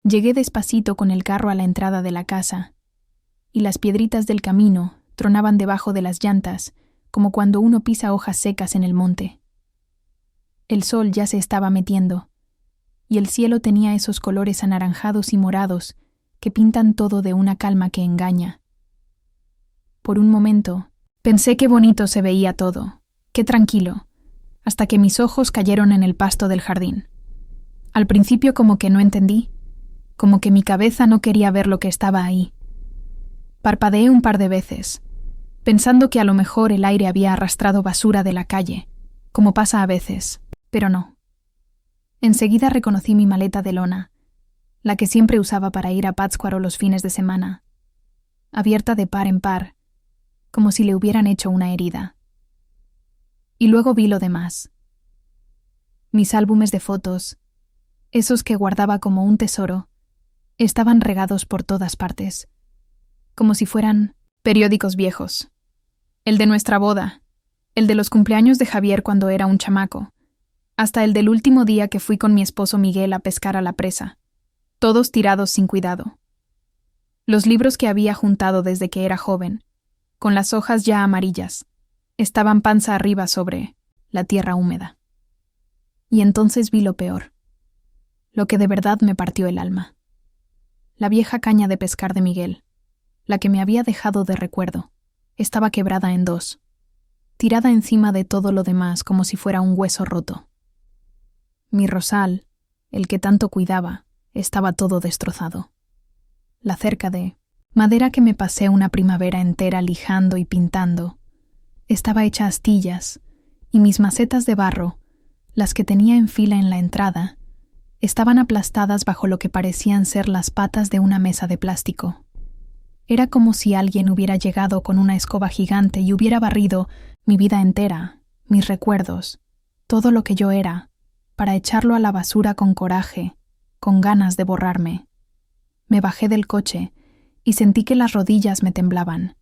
Llegué despacito con el carro a la entrada de la casa, y las piedritas del camino tronaban debajo de las llantas, como cuando uno pisa hojas secas en el monte. El sol ya se estaba metiendo, y el cielo tenía esos colores anaranjados y morados que pintan todo de una calma que engaña. Por un momento, pensé qué bonito se veía todo, qué tranquilo, hasta que mis ojos cayeron en el pasto del jardín. Al principio como que no entendí, como que mi cabeza no quería ver lo que estaba ahí. Parpadeé un par de veces, pensando que a lo mejor el aire había arrastrado basura de la calle, como pasa a veces, pero no. Enseguida reconocí mi maleta de lona, la que siempre usaba para ir a Pátzcuaro los fines de semana, abierta de par en par, como si le hubieran hecho una herida. Y luego vi lo demás. Mis álbumes de fotos, esos que guardaba como un tesoro, estaban regados por todas partes, como si fueran periódicos viejos. El de nuestra boda, el de los cumpleaños de Javier cuando era un chamaco, hasta el del último día que fui con mi esposo Miguel a pescar a la presa, todos tirados sin cuidado. Los libros que había juntado desde que era joven, con las hojas ya amarillas, estaban panza arriba sobre la tierra húmeda. Y entonces vi lo peor, lo que de verdad me partió el alma. La vieja caña de pescar de Miguel, la que me había dejado de recuerdo, estaba quebrada en dos, tirada encima de todo lo demás como si fuera un hueso roto. Mi rosal, el que tanto cuidaba, estaba todo destrozado. La cerca de madera que me pasé una primavera entera lijando y pintando, estaba hecha astillas, y mis macetas de barro, las que tenía en fila en la entrada, estaban aplastadas bajo lo que parecían ser las patas de una mesa de plástico. Era como si alguien hubiera llegado con una escoba gigante y hubiera barrido mi vida entera, mis recuerdos, todo lo que yo era, para echarlo a la basura con coraje, con ganas de borrarme. Me bajé del coche y sentí que las rodillas me temblaban.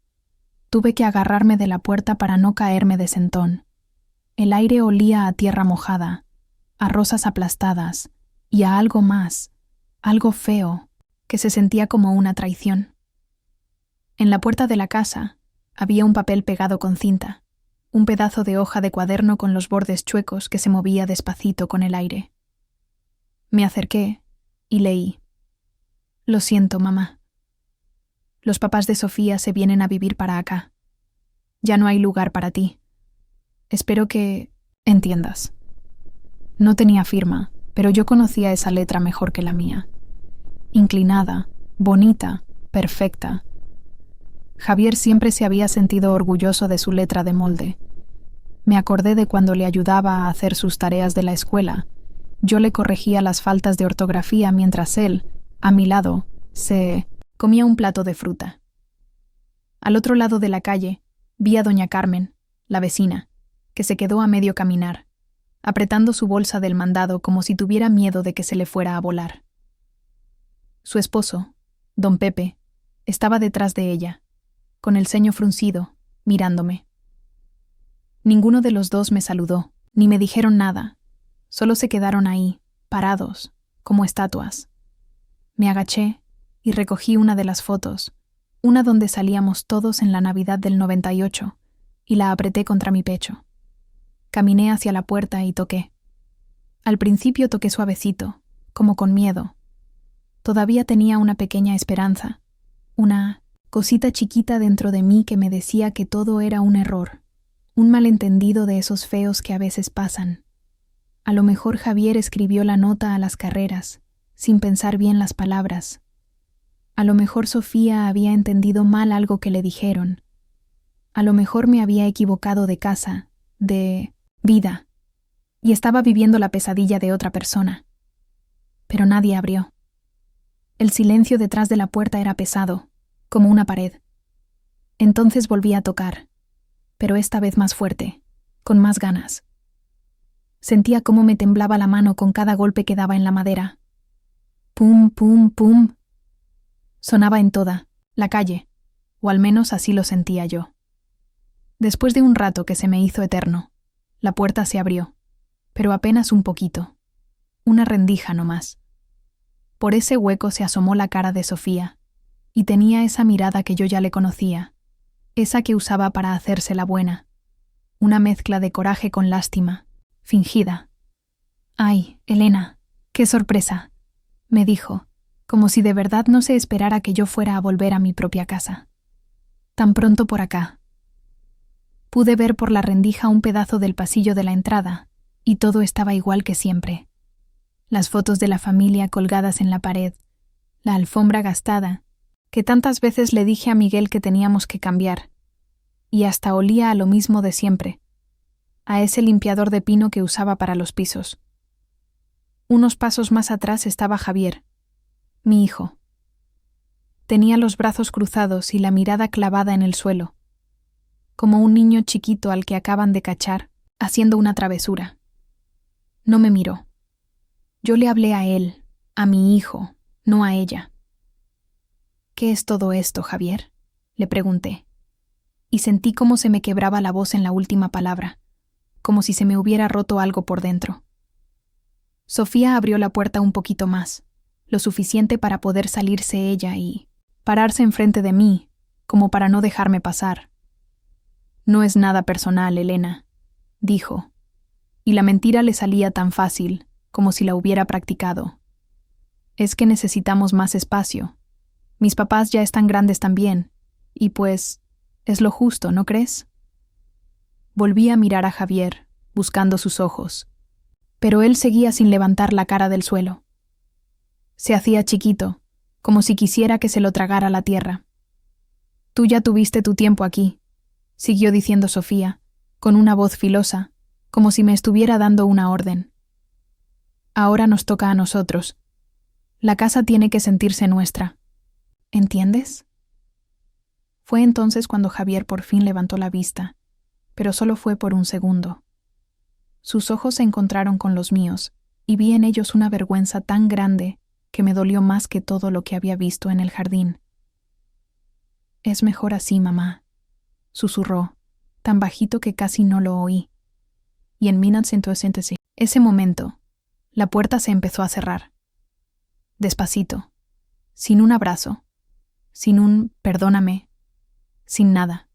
Tuve que agarrarme de la puerta para no caerme de sentón. El aire olía a tierra mojada, a rosas aplastadas y a algo más, algo feo, que se sentía como una traición. En la puerta de la casa había un papel pegado con cinta, un pedazo de hoja de cuaderno con los bordes chuecos que se movía despacito con el aire. Me acerqué y leí: «Lo siento, mamá. Los papás de Sofía se vienen a vivir para acá. Ya no hay lugar para ti. Espero que entiendas». No tenía firma, pero yo conocía esa letra mejor que la mía. Inclinada, bonita, perfecta. Javier siempre se había sentido orgulloso de su letra de molde. Me acordé de cuando le ayudaba a hacer sus tareas de la escuela. Yo le corregía las faltas de ortografía mientras él, a mi lado, se comía un plato de fruta. Al otro lado de la calle, vi a doña Carmen, la vecina, que se quedó a medio caminar, apretando su bolsa del mandado como si tuviera miedo de que se le fuera a volar. Su esposo, don Pepe, estaba detrás de ella, con el ceño fruncido, mirándome. Ninguno de los dos me saludó, ni me dijeron nada, solo se quedaron ahí, parados, como estatuas. Me agaché y recogí una de las fotos, una donde salíamos todos en la Navidad del 98, y la apreté contra mi pecho. Caminé hacia la puerta y toqué. Al principio toqué suavecito, como con miedo. Todavía tenía una pequeña esperanza, una cosita chiquita dentro de mí que me decía que todo era un error, un malentendido de esos feos que a veces pasan. A lo mejor Javier escribió la nota a las carreras, sin pensar bien las palabras. A lo mejor Sofía había entendido mal algo que le dijeron. A lo mejor me había equivocado de casa, de vida, y estaba viviendo la pesadilla de otra persona. Pero nadie abrió. El silencio detrás de la puerta era pesado, como una pared. Entonces volví a tocar, pero esta vez más fuerte, con más ganas. Sentía cómo me temblaba la mano con cada golpe que daba en la madera. Pum, pum, pum. Sonaba en toda la calle, o al menos así lo sentía yo. Después de un rato que se me hizo eterno, la puerta se abrió, pero apenas un poquito, una rendija no más. Por ese hueco se asomó la cara de Sofía, y tenía esa mirada que yo ya le conocía, esa que usaba para hacerse la buena, una mezcla de coraje con lástima, fingida. «Ay, Elena, qué sorpresa», me dijo, como si de verdad no se esperara que yo fuera a volver a mi propia casa. «Tan pronto por acá». Pude ver por la rendija un pedazo del pasillo de la entrada, y todo estaba igual que siempre. Las fotos de la familia colgadas en la pared, la alfombra gastada, que tantas veces le dije a Miguel que teníamos que cambiar, y hasta olía a lo mismo de siempre, a ese limpiador de pino que usaba para los pisos. Unos pasos más atrás estaba Javier, mi hijo. Tenía los brazos cruzados y la mirada clavada en el suelo, como un niño chiquito al que acaban de cachar, haciendo una travesura. No me miró. Yo le hablé a él, a mi hijo, no a ella. «¿Qué es todo esto, Javier?», le pregunté, y sentí cómo se me quebraba la voz en la última palabra, como si se me hubiera roto algo por dentro. Sofía abrió la puerta un poquito más, lo suficiente para poder salirse ella y pararse enfrente de mí, como para no dejarme pasar. «No es nada personal, Elena», dijo, y la mentira le salía tan fácil, como si la hubiera practicado. «Es que necesitamos más espacio. Mis papás ya están grandes también, y pues, es lo justo, ¿no crees?». Volví a mirar a Javier, buscando sus ojos, pero él seguía sin levantar la cara del suelo. Se hacía chiquito, como si quisiera que se lo tragara la tierra. «Tú ya tuviste tu tiempo aquí», siguió diciendo Sofía, con una voz filosa, como si me estuviera dando una orden. «Ahora nos toca a nosotros. La casa tiene que sentirse nuestra. ¿Entiendes?». Fue entonces cuando Javier por fin levantó la vista, pero solo fue por un segundo. Sus ojos se encontraron con los míos, y vi en ellos una vergüenza tan grande que me dolió más que todo lo que había visto en el jardín. «Es mejor así, mamá», susurró, tan bajito que casi no lo oí. Y en mí ese momento, la puerta se empezó a cerrar. Despacito, sin un abrazo, sin un «perdóname», sin nada.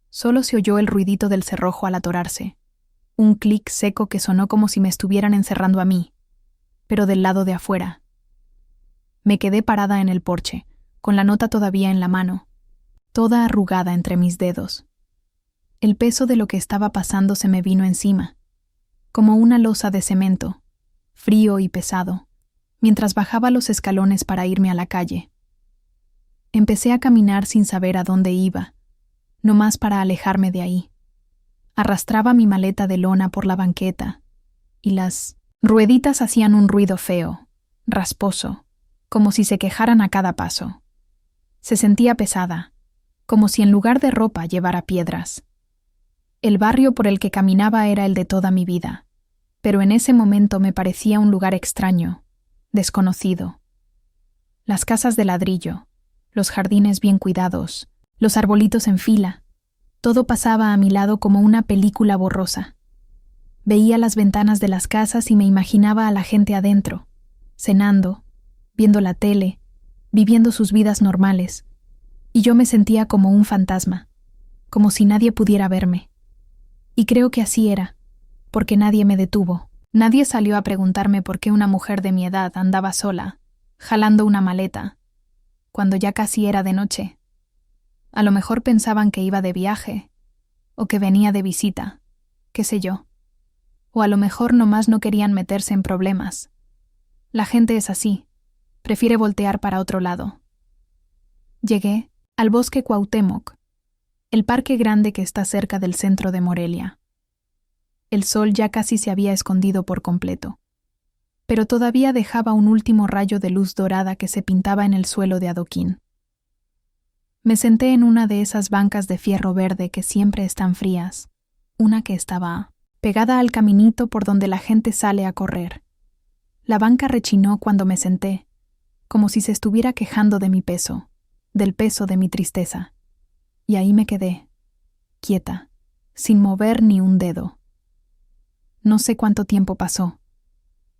Solo se oyó el ruidito del cerrojo al atorarse, un clic seco que sonó como si me estuvieran encerrando a mí, pero del lado de afuera. Me quedé parada en el porche, con la nota todavía en la mano, toda arrugada entre mis dedos. El peso de lo que estaba pasando se me vino encima, como una losa de cemento, frío y pesado, mientras bajaba los escalones para irme a la calle. Empecé a caminar sin saber a dónde iba, nomás para alejarme de ahí. Arrastraba mi maleta de lona por la banqueta, y las rueditas hacían un ruido feo, rasposo, como si se quejaran a cada paso. Se sentía pesada, como si en lugar de ropa llevara piedras. El barrio por el que caminaba era el de toda mi vida, pero en ese momento me parecía un lugar extraño, desconocido. Las casas de ladrillo, los jardines bien cuidados, los arbolitos en fila, todo pasaba a mi lado como una película borrosa. Veía las ventanas de las casas y me imaginaba a la gente adentro, cenando, viendo la tele, viviendo sus vidas normales, y yo me sentía como un fantasma, como si nadie pudiera verme. Y creo que así era, porque nadie me detuvo. Nadie salió a preguntarme por qué una mujer de mi edad andaba sola, jalando una maleta, cuando ya casi era de noche. A lo mejor pensaban que iba de viaje, o que venía de visita, qué sé yo. O a lo mejor nomás no querían meterse en problemas. La gente es así, prefiere voltear para otro lado. Llegué al Bosque Cuauhtémoc, el parque grande que está cerca del centro de Morelia. El sol ya casi se había escondido por completo, pero todavía dejaba un último rayo de luz dorada que se pintaba en el suelo de adoquín. Me senté en una de esas bancas de fierro verde que siempre están frías, una que estaba pegada al caminito por donde la gente sale a correr. La banca rechinó cuando me senté, como si se estuviera quejando de mi peso, del peso de mi tristeza. Y ahí me quedé, quieta, sin mover ni un dedo. No sé cuánto tiempo pasó.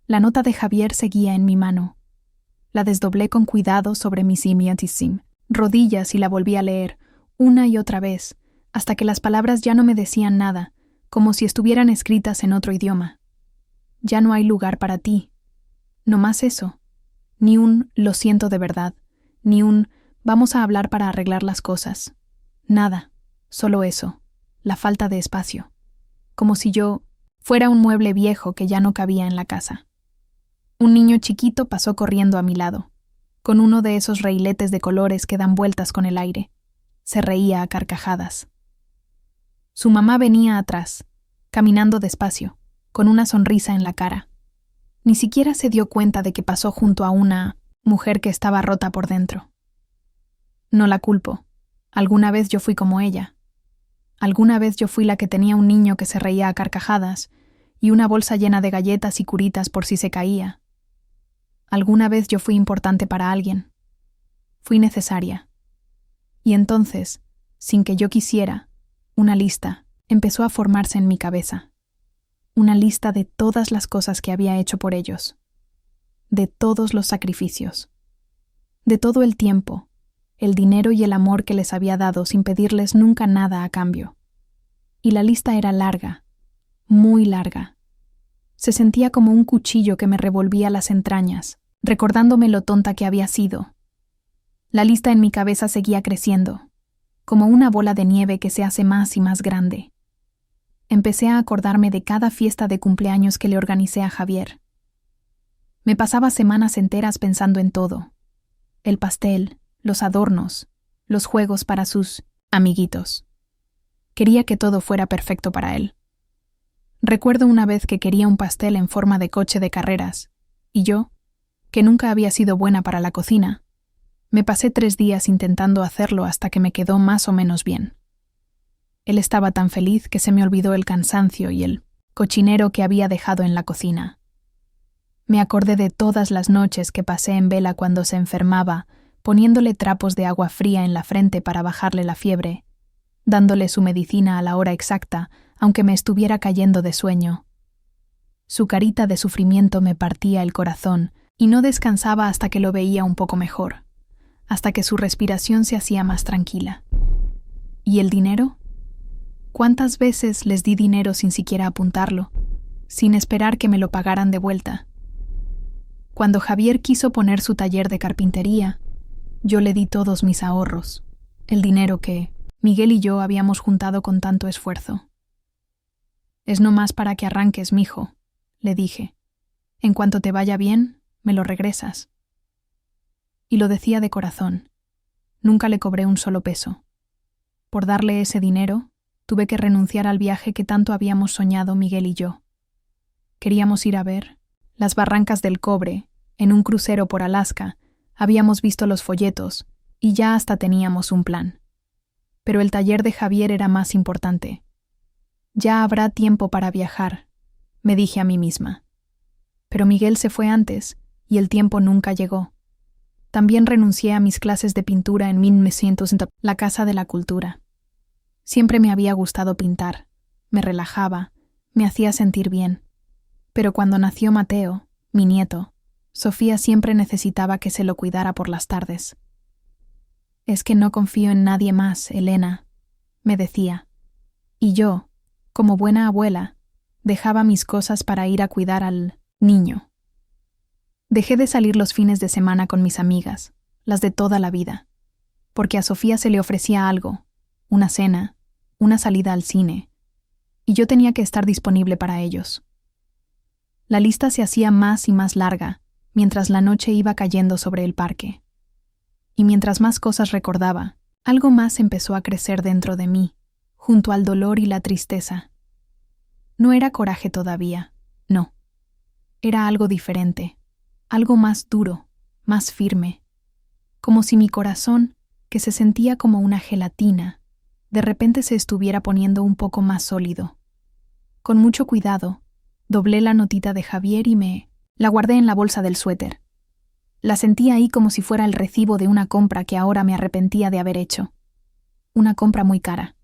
La nota de Javier seguía en mi mano, La desdoblé con cuidado sobre mi simiatissim rodillas y la volví a leer, una y otra vez, hasta que las palabras ya no me decían nada, como si estuvieran escritas en otro idioma. Ya no hay lugar para ti. No más eso. Ni un lo siento de verdad, ni un vamos a hablar para arreglar las cosas. Nada, solo eso, la falta de espacio. Como si yo fuera un mueble viejo que ya no cabía en la casa. Un niño chiquito pasó corriendo a mi lado, con uno de esos reiletes de colores que dan vueltas con el aire. Se reía a carcajadas. Su mamá venía atrás, caminando despacio, con una sonrisa en la cara. Ni siquiera se dio cuenta de que pasó junto a una mujer que estaba rota por dentro. No la culpo. Alguna vez yo fui como ella. Alguna vez yo fui la que tenía un niño que se reía a carcajadas y una bolsa llena de galletas y curitas por si se caía. Alguna vez yo fui importante para alguien. Fui necesaria. Y entonces, sin que yo quisiera, una lista empezó a formarse en mi cabeza. Una lista de todas las cosas que había hecho por ellos. De todos los sacrificios. De todo el tiempo, el dinero y el amor que les había dado sin pedirles nunca nada a cambio. Y la lista era larga, muy larga. Se sentía como un cuchillo que me revolvía las entrañas, recordándome lo tonta que había sido. La lista en mi cabeza seguía creciendo, como una bola de nieve que se hace más y más grande. Empecé a acordarme de cada fiesta de cumpleaños que le organicé a Javier. Me pasaba semanas enteras pensando en todo. El pastel, los adornos, los juegos para sus amiguitos. Quería que todo fuera perfecto para él. Recuerdo una vez que quería un pastel en forma de coche de carreras, y yo, que nunca había sido buena para la cocina, me pasé 3 días intentando hacerlo hasta que me quedó más o menos bien. Él estaba tan feliz que se me olvidó el cansancio y el cochinero que había dejado en la cocina. Me acordé de todas las noches que pasé en vela cuando se enfermaba, poniéndole trapos de agua fría en la frente para bajarle la fiebre, dándole su medicina a la hora exacta, aunque me estuviera cayendo de sueño. Su carita de sufrimiento me partía el corazón y no descansaba hasta que lo veía un poco mejor, hasta que su respiración se hacía más tranquila. ¿Y el dinero? ¿Cuántas veces les di dinero sin siquiera apuntarlo, sin esperar que me lo pagaran de vuelta? Cuando Javier quiso poner su taller de carpintería, yo le di todos mis ahorros, el dinero que Miguel y yo habíamos juntado con tanto esfuerzo. «Es nomás para que arranques, mijo», le dije. «En cuanto te vaya bien, me lo regresas». Y lo decía de corazón. Nunca le cobré un solo peso. Por darle ese dinero, tuve que renunciar al viaje que tanto habíamos soñado Miguel y yo. Queríamos ir a ver las barrancas del cobre, en un crucero por Alaska. Habíamos visto los folletos y ya hasta teníamos un plan. Pero el taller de Javier era más importante. Ya habrá tiempo para viajar, me dije a mí misma. Pero Miguel se fue antes y el tiempo nunca llegó. También renuncié a mis clases de pintura en 1900 la Casa de la Cultura. Siempre me había gustado pintar, me relajaba, me hacía sentir bien. Pero cuando nació Mateo, mi nieto, Sofía siempre necesitaba que se lo cuidara por las tardes. «Es que no confío en nadie más, Elena», me decía. Y yo, como buena abuela, dejaba mis cosas para ir a cuidar al niño. Dejé de salir los fines de semana con mis amigas, las de toda la vida, porque a Sofía se le ofrecía algo, una cena, una salida al cine, y yo tenía que estar disponible para ellos. La lista se hacía más y más larga, mientras la noche iba cayendo sobre el parque. Y mientras más cosas recordaba, algo más empezó a crecer dentro de mí, junto al dolor y la tristeza. No era coraje todavía, no. Era algo diferente, algo más duro, más firme. Como si mi corazón, que se sentía como una gelatina, de repente se estuviera poniendo un poco más sólido. Con mucho cuidado, doblé la notita de Javier y la guardé en la bolsa del suéter. La sentí ahí como si fuera el recibo de una compra que ahora me arrepentía de haber hecho. Una compra muy cara.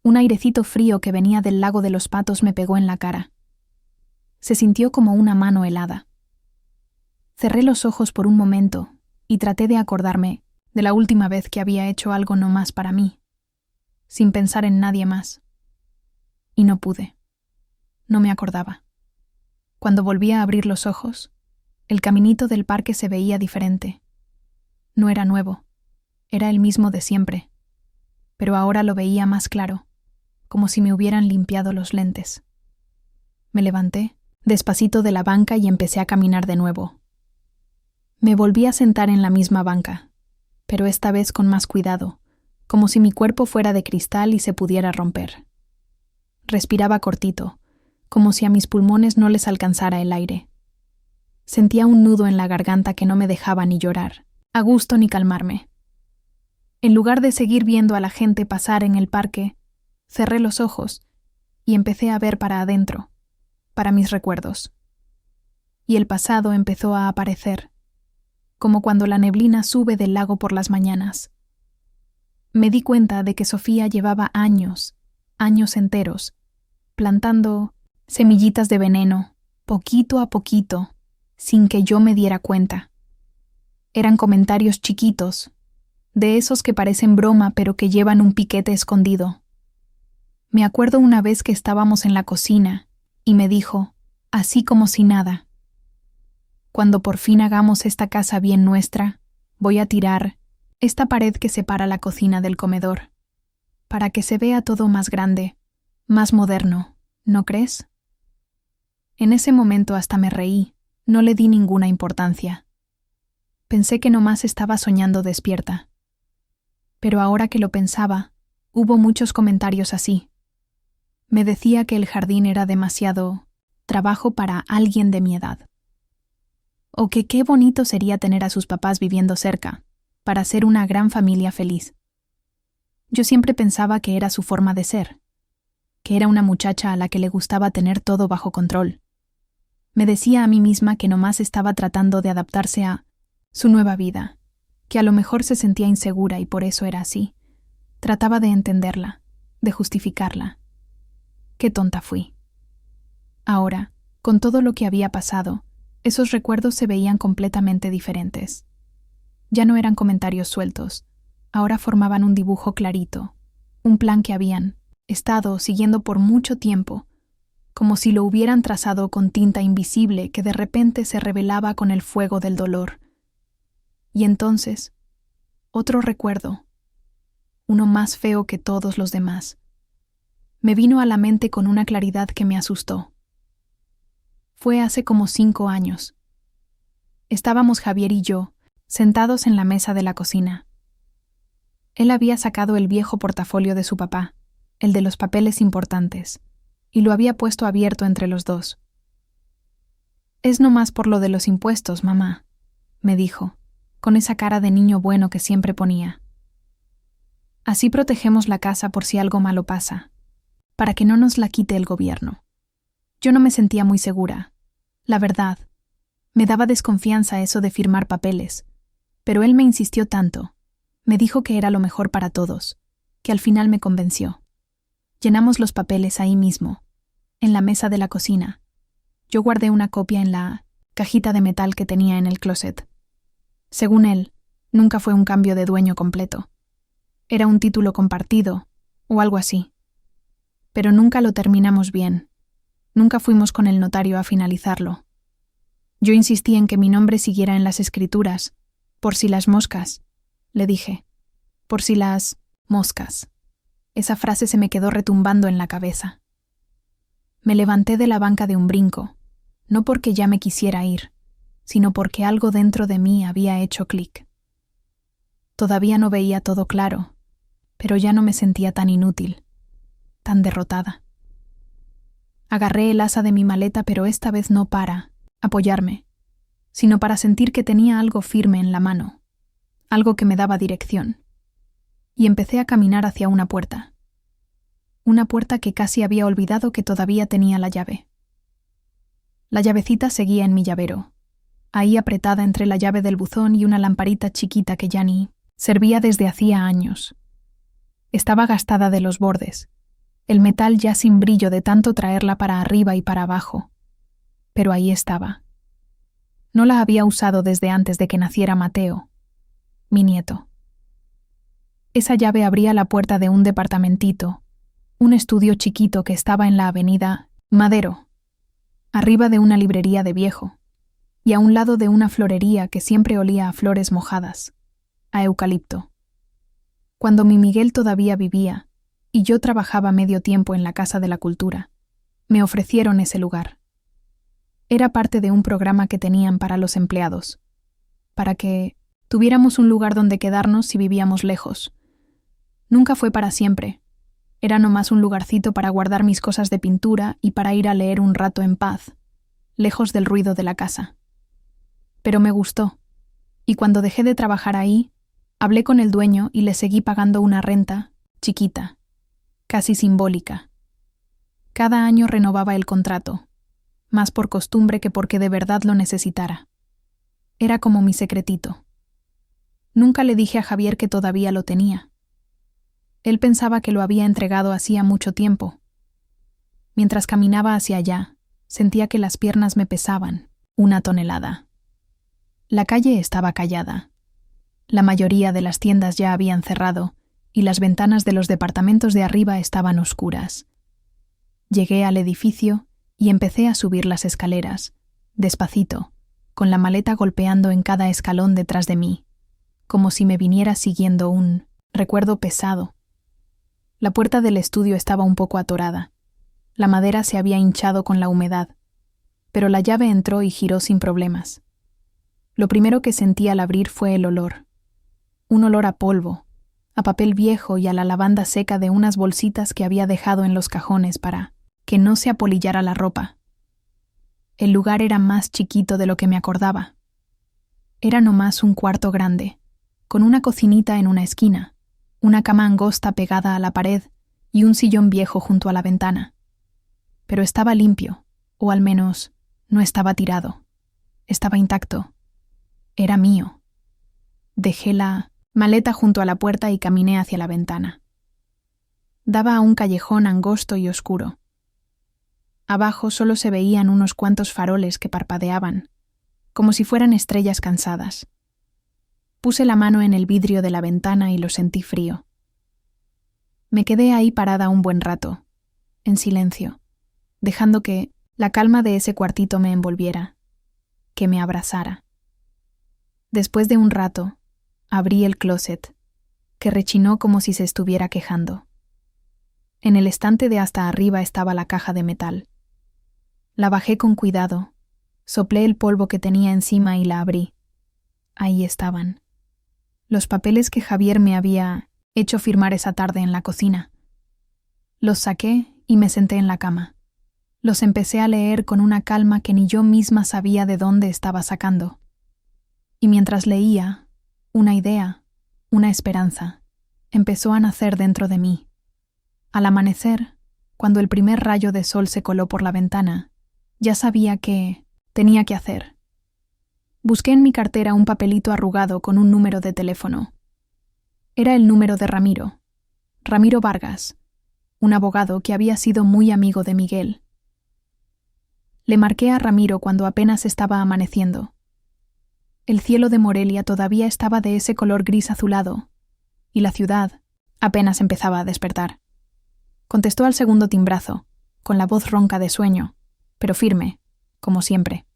Un airecito frío que venía del lago de los Patos me pegó en la cara. Se sintió como una mano helada. Cerré los ojos por un momento y traté de acordarme de la última vez que había hecho algo no más para mí, sin pensar en nadie más. Y no pude. No me acordaba. Cuando volví a abrir los ojos, el caminito del parque se veía diferente. No era nuevo, era el mismo de siempre, pero ahora lo veía más claro, como si me hubieran limpiado los lentes. Me levanté despacito de la banca y empecé a caminar de nuevo. Me volví a sentar en la misma banca, pero esta vez con más cuidado, como si mi cuerpo fuera de cristal y se pudiera romper. Respiraba cortito, como si a mis pulmones no les alcanzara el aire. Sentía un nudo en la garganta que no me dejaba ni llorar, a gusto ni calmarme. En lugar de seguir viendo a la gente pasar en el parque, cerré los ojos y empecé a ver para adentro, para mis recuerdos. Y el pasado empezó a aparecer, como cuando la neblina sube del lago por las mañanas. Me di cuenta de que Sofía llevaba años enteros, plantando semillitas de veneno, poquito a poquito, sin que yo me diera cuenta. Eran comentarios chiquitos, de esos que parecen broma pero que llevan un piquete escondido. Me acuerdo una vez que estábamos en la cocina y me dijo, así como si nada: cuando por fin hagamos esta casa bien nuestra, voy a tirar esta pared que separa la cocina del comedor, para que se vea todo más grande, más moderno, ¿no crees? En ese momento hasta me reí, no le di ninguna importancia. Pensé que nomás estaba soñando despierta. Pero ahora que lo pensaba, hubo muchos comentarios así. Me decía que el jardín era demasiado trabajo para alguien de mi edad. O que qué bonito sería tener a sus papás viviendo cerca, para ser una gran familia feliz. Yo siempre pensaba que era su forma de ser, que era una muchacha a la que le gustaba tener todo bajo control. Me decía a mí misma que nomás estaba tratando de adaptarse a su nueva vida, que a lo mejor se sentía insegura y por eso era así. Trataba de entenderla, de justificarla. Qué tonta fui. Ahora, con todo lo que había pasado, esos recuerdos se veían completamente diferentes. Ya no eran comentarios sueltos, ahora formaban un dibujo clarito, un plan que habían estado siguiendo por mucho tiempo, como si lo hubieran trazado con tinta invisible que de repente se revelaba con el fuego del dolor. Y entonces, otro recuerdo, uno más feo que todos los demás, me vino a la mente con una claridad que me asustó. Fue hace como 5 años. Estábamos Javier y yo, sentados en la mesa de la cocina. Él había sacado el viejo portafolio de su papá, el de los papeles importantes, y lo había puesto abierto entre los dos. «Es nomás por lo de los impuestos, mamá», me dijo, con esa cara de niño bueno que siempre ponía. «Así protegemos la casa por si algo malo pasa, para que no nos la quite el gobierno». Yo no me sentía muy segura. La verdad, me daba desconfianza eso de firmar papeles, pero él me insistió tanto, me dijo que era lo mejor para todos, que al final me convenció. Llenamos los papeles ahí mismo, en la mesa de la cocina. Yo guardé una copia en la cajita de metal que tenía en el closet. Según él, nunca fue un cambio de dueño completo. Era un título compartido, o algo así. Pero nunca lo terminamos bien. Nunca fuimos con el notario a finalizarlo. Yo insistí en que mi nombre siguiera en las escrituras, por si las moscas, le dije. Por si las moscas. Esa frase se me quedó retumbando en la cabeza. Me levanté de la banca de un brinco, no porque ya me quisiera ir, sino porque algo dentro de mí había hecho clic. Todavía no veía todo claro, pero ya no me sentía tan inútil, tan derrotada. Agarré el asa de mi maleta, pero esta vez no para apoyarme, sino para sentir que tenía algo firme en la mano, algo que me daba dirección. Y empecé a caminar hacia una puerta que casi había olvidado que todavía tenía la llave. La llavecita seguía en mi llavero, ahí apretada entre la llave del buzón y una lamparita chiquita que ya ni servía desde hacía años. Estaba gastada de los bordes, el metal ya sin brillo de tanto traerla para arriba y para abajo, pero ahí estaba. No la había usado desde antes de que naciera Mateo, mi nieto. Esa llave abría la puerta de un departamentito, un estudio chiquito que estaba en la avenida Madero, arriba de una librería de viejo, y a un lado de una florería que siempre olía a flores mojadas, a eucalipto. Cuando mi Miguel todavía vivía, y yo trabajaba medio tiempo en la Casa de la Cultura, me ofrecieron ese lugar. Era parte de un programa que tenían para los empleados, para que tuviéramos un lugar donde quedarnos si vivíamos lejos. Nunca fue para siempre. Era nomás un lugarcito para guardar mis cosas de pintura y para ir a leer un rato en paz, lejos del ruido de la casa. Pero me gustó, y cuando dejé de trabajar ahí, hablé con el dueño y le seguí pagando una renta chiquita, casi simbólica. Cada año renovaba el contrato, más por costumbre que porque de verdad lo necesitara. Era como mi secretito. Nunca le dije a Javier que todavía lo tenía. Él pensaba que lo había entregado hacía mucho tiempo. Mientras caminaba hacia allá, sentía que las piernas me pesaban, 1 tonelada. La calle estaba callada. La mayoría de las tiendas ya habían cerrado y las ventanas de los departamentos de arriba estaban oscuras. Llegué al edificio y empecé a subir las escaleras, despacito, con la maleta golpeando en cada escalón detrás de mí, como si me viniera siguiendo un recuerdo pesado. La puerta del estudio estaba un poco atorada. La madera se había hinchado con la humedad, pero la llave entró y giró sin problemas. Lo primero que sentí al abrir fue el olor. Un olor a polvo, a papel viejo y a la lavanda seca de unas bolsitas que había dejado en los cajones para que no se apolillara la ropa. El lugar era más chiquito de lo que me acordaba. Era nomás un cuarto grande, con una cocinita en una esquina, una cama angosta pegada a la pared y un sillón viejo junto a la ventana. Pero estaba limpio, o al menos no estaba tirado. Estaba intacto. Era mío. Dejé la maleta junto a la puerta y caminé hacia la ventana. Daba a un callejón angosto y oscuro. Abajo solo se veían unos cuantos faroles que parpadeaban, como si fueran estrellas cansadas. Puse la mano en el vidrio de la ventana y lo sentí frío. Me quedé ahí parada un buen rato, en silencio, dejando que la calma de ese cuartito me envolviera, que me abrazara. Después de un rato, abrí el closet, que rechinó como si se estuviera quejando. En el estante de hasta arriba estaba la caja de metal. La bajé con cuidado, soplé el polvo que tenía encima y la abrí. Ahí estaban. Los papeles que Javier me había hecho firmar esa tarde en la cocina. Los saqué y me senté en la cama. Los empecé a leer con una calma que ni yo misma sabía de dónde estaba sacando. Y mientras leía, una idea, una esperanza, empezó a nacer dentro de mí. Al amanecer, cuando el primer rayo de sol se coló por la ventana, ya sabía qué tenía que hacer. Busqué en mi cartera un papelito arrugado con un número de teléfono. Era el número de Ramiro Vargas, un abogado que había sido muy amigo de Miguel. Le marqué a Ramiro cuando apenas estaba amaneciendo. El cielo de Morelia todavía estaba de ese color gris azulado, y la ciudad apenas empezaba a despertar. Contestó al segundo timbrazo, con la voz ronca de sueño, pero firme, como siempre.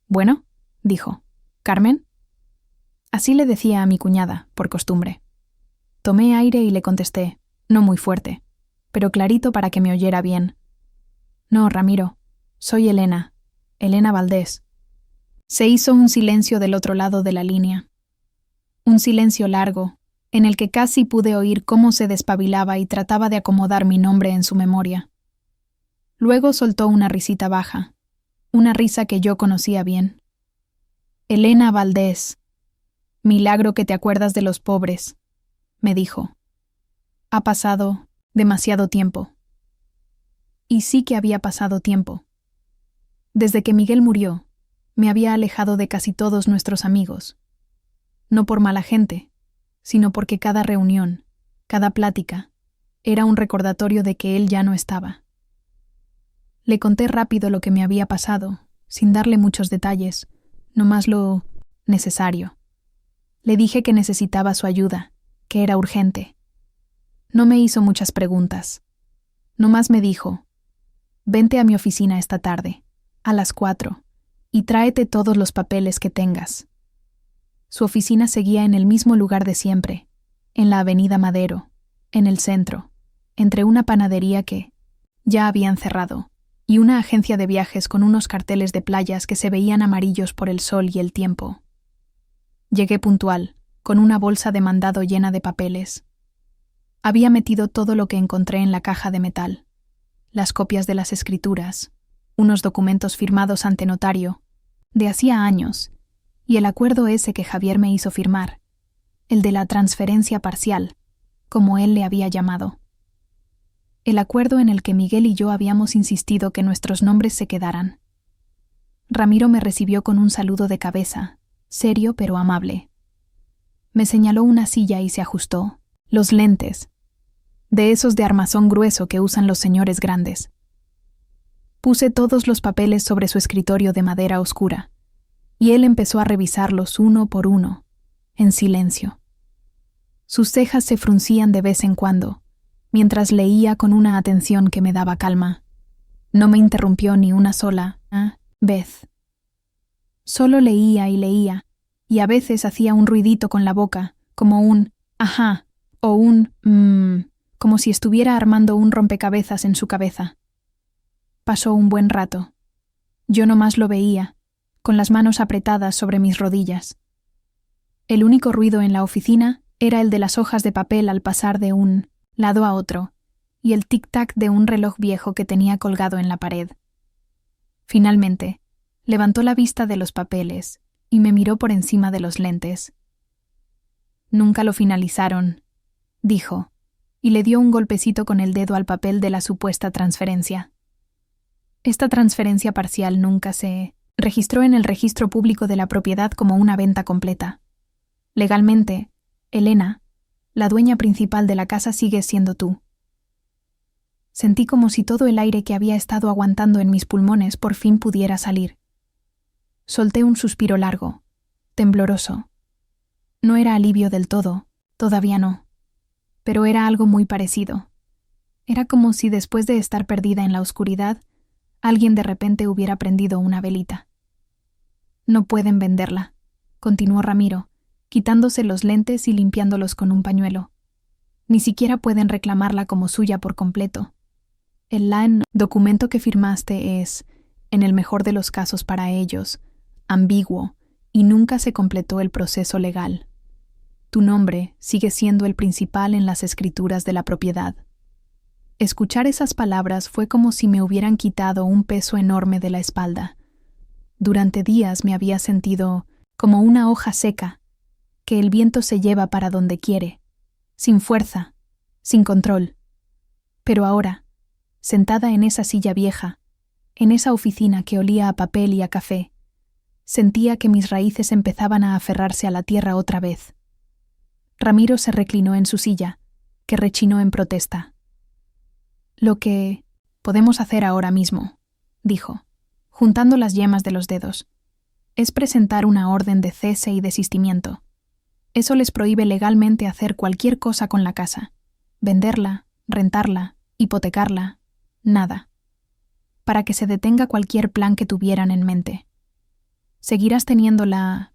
«Bueno», dijo. «¿Carmen?» Así le decía a mi cuñada, por costumbre. Tomé aire y le contesté, no muy fuerte, pero clarito para que me oyera bien. «No, Ramiro, soy Elena Valdés». Se hizo un silencio del otro lado de la línea. Un silencio largo, en el que casi pude oír cómo se despabilaba y trataba de acomodar mi nombre en su memoria. Luego soltó una risita baja, una risa que yo conocía bien. «Elena Valdés, milagro que te acuerdas de los pobres», me dijo. «Ha pasado demasiado tiempo». Y sí que había pasado tiempo. Desde que Miguel murió, me había alejado de casi todos nuestros amigos. No por mala gente, sino porque cada reunión, cada plática, era un recordatorio de que él ya no estaba. Le conté rápido lo que me había pasado, sin darle muchos detalles, no más lo necesario. Le dije que necesitaba su ayuda, que era urgente. No me hizo muchas preguntas. Nomás me dijo: «Vente a mi oficina esta tarde, a las 4, y tráete todos los papeles que tengas». Su oficina seguía en el mismo lugar de siempre, en la Avenida Madero, en el centro, entre una panadería que ya habían cerrado y una agencia de viajes con unos carteles de playas que se veían amarillos por el sol y el tiempo. Llegué puntual, con una bolsa de mandado llena de papeles. Había metido todo lo que encontré en la caja de metal: las copias de las escrituras, unos documentos firmados ante notario, de hacía años, y el acuerdo ese que Javier me hizo firmar, el de la transferencia parcial, como él le había llamado. El acuerdo en el que Miguel y yo habíamos insistido que nuestros nombres se quedaran. Ramiro me recibió con un saludo de cabeza, serio pero amable. Me señaló una silla y se ajustó, los lentes, de esos de armazón grueso que usan los señores grandes. Puse todos los papeles sobre su escritorio de madera oscura, y él empezó a revisarlos uno por uno, en silencio. Sus cejas se fruncían de vez en cuando, mientras leía con una atención que me daba calma. No me interrumpió ni una sola vez. Solo leía y leía, y a veces hacía un ruidito con la boca, como un «ajá» o un como si estuviera armando un rompecabezas en su cabeza. Pasó un buen rato. Yo nomás lo veía, con las manos apretadas sobre mis rodillas. El único ruido en la oficina era el de las hojas de papel al pasar de un lado a otro, y el tic-tac de un reloj viejo que tenía colgado en la pared. Finalmente, levantó la vista de los papeles y me miró por encima de los lentes. «Nunca lo finalizaron», dijo, y le dio un golpecito con el dedo al papel de la supuesta transferencia. Esta transferencia parcial nunca se registró en el registro público de la propiedad como una venta completa. Legalmente, Elena, la dueña principal de la casa, sigue siendo tú. Sentí como si todo el aire que había estado aguantando en mis pulmones por fin pudiera salir. Solté un suspiro largo, tembloroso. No era alivio del todo, todavía no, pero era algo muy parecido. Era como si después de estar perdida en la oscuridad, alguien de repente hubiera prendido una velita. «No pueden venderla», continuó Ramiro, quitándose los lentes y limpiándolos con un pañuelo. «Ni siquiera pueden reclamarla como suya por completo. El documento que firmaste es, en el mejor de los casos para ellos, ambiguo, y nunca se completó el proceso legal. Tu nombre sigue siendo el principal en las escrituras de la propiedad». Escuchar esas palabras fue como si me hubieran quitado un peso enorme de la espalda. Durante días me había sentido como una hoja seca, que el viento se lleva para donde quiere, sin fuerza, sin control. Pero ahora, sentada en esa silla vieja, en esa oficina que olía a papel y a café, sentía que mis raíces empezaban a aferrarse a la tierra otra vez. Ramiro se reclinó en su silla, que rechinó en protesta. «Lo que podemos hacer ahora mismo», dijo, juntando las yemas de los dedos, «es presentar una orden de cese y desistimiento. Eso les prohíbe legalmente hacer cualquier cosa con la casa. Venderla, rentarla, hipotecarla, nada. Para que se detenga cualquier plan que tuvieran en mente. Seguirás teniendo la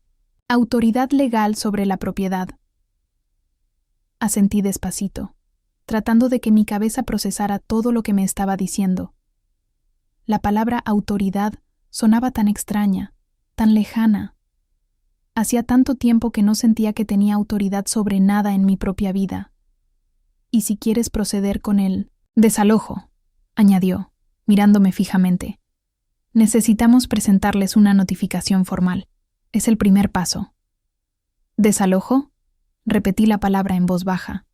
autoridad legal sobre la propiedad». Asentí despacito, tratando de que mi cabeza procesara todo lo que me estaba diciendo. La palabra autoridad sonaba tan extraña, tan lejana. Hacía tanto tiempo que no sentía que tenía autoridad sobre nada en mi propia vida. «Y si quieres proceder con el desalojo», añadió, mirándome fijamente, «necesitamos presentarles una notificación formal. Es el primer paso». «¿Desalojo?», repetí la palabra en voz baja.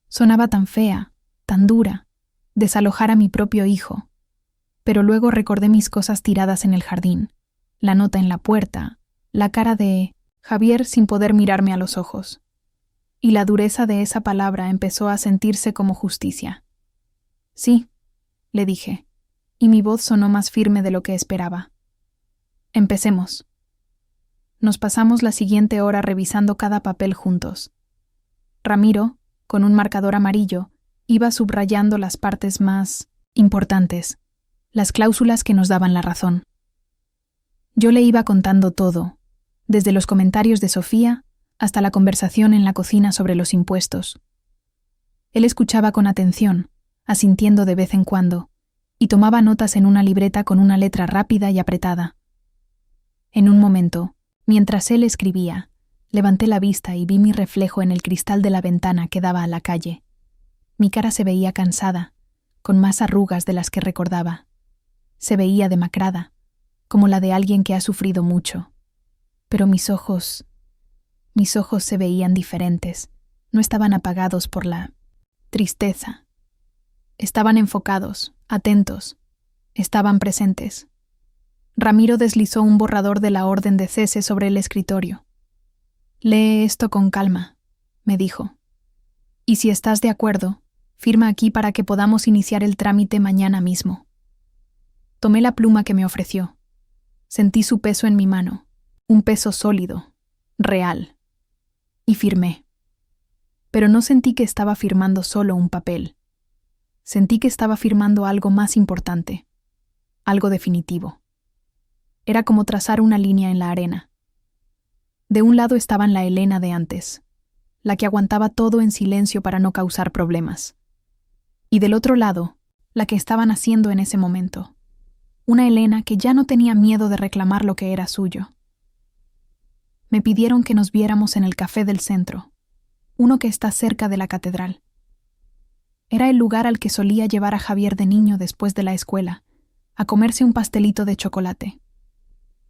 Sonaba tan fea, tan dura, desalojar a mi propio hijo. Pero luego recordé mis cosas tiradas en el jardín, la nota en la puerta, la cara de Javier sin poder mirarme a los ojos. Y la dureza de esa palabra empezó a sentirse como justicia. «Sí», le dije, y mi voz sonó más firme de lo que esperaba. «Empecemos». Nos pasamos la siguiente hora revisando cada papel juntos. Ramiro, con un marcador amarillo, iba subrayando las partes más importantes, las cláusulas que nos daban la razón. Yo le iba contando todo, desde los comentarios de Sofía hasta la conversación en la cocina sobre los impuestos. Él escuchaba con atención, asintiendo de vez en cuando, y tomaba notas en una libreta con una letra rápida y apretada. En un momento, mientras él escribía, levanté la vista y vi mi reflejo en el cristal de la ventana que daba a la calle. Mi cara se veía cansada, con más arrugas de las que recordaba. Se veía demacrada, como la de alguien que ha sufrido mucho. Pero mis ojos se veían diferentes, no estaban apagados por la tristeza. Estaban enfocados, atentos, estaban presentes. Ramiro deslizó un borrador de la orden de cese sobre el escritorio. «Lee esto con calma», me dijo. «Y si estás de acuerdo, firma aquí para que podamos iniciar el trámite mañana mismo». Tomé la pluma que me ofreció. Sentí su peso en mi mano, un peso sólido, real, y firmé. Pero no sentí que estaba firmando solo un papel. Sentí que estaba firmando algo más importante, algo definitivo. Era como trazar una línea en la arena. De un lado estaban la Elena de antes, la que aguantaba todo en silencio para no causar problemas. Y del otro lado, la que estaban haciendo en ese momento. Una Elena que ya no tenía miedo de reclamar lo que era suyo. Me pidieron que nos viéramos en el café del centro, uno que está cerca de la catedral. Era el lugar al que solía llevar a Javier de niño después de la escuela, a comerse un pastelito de chocolate.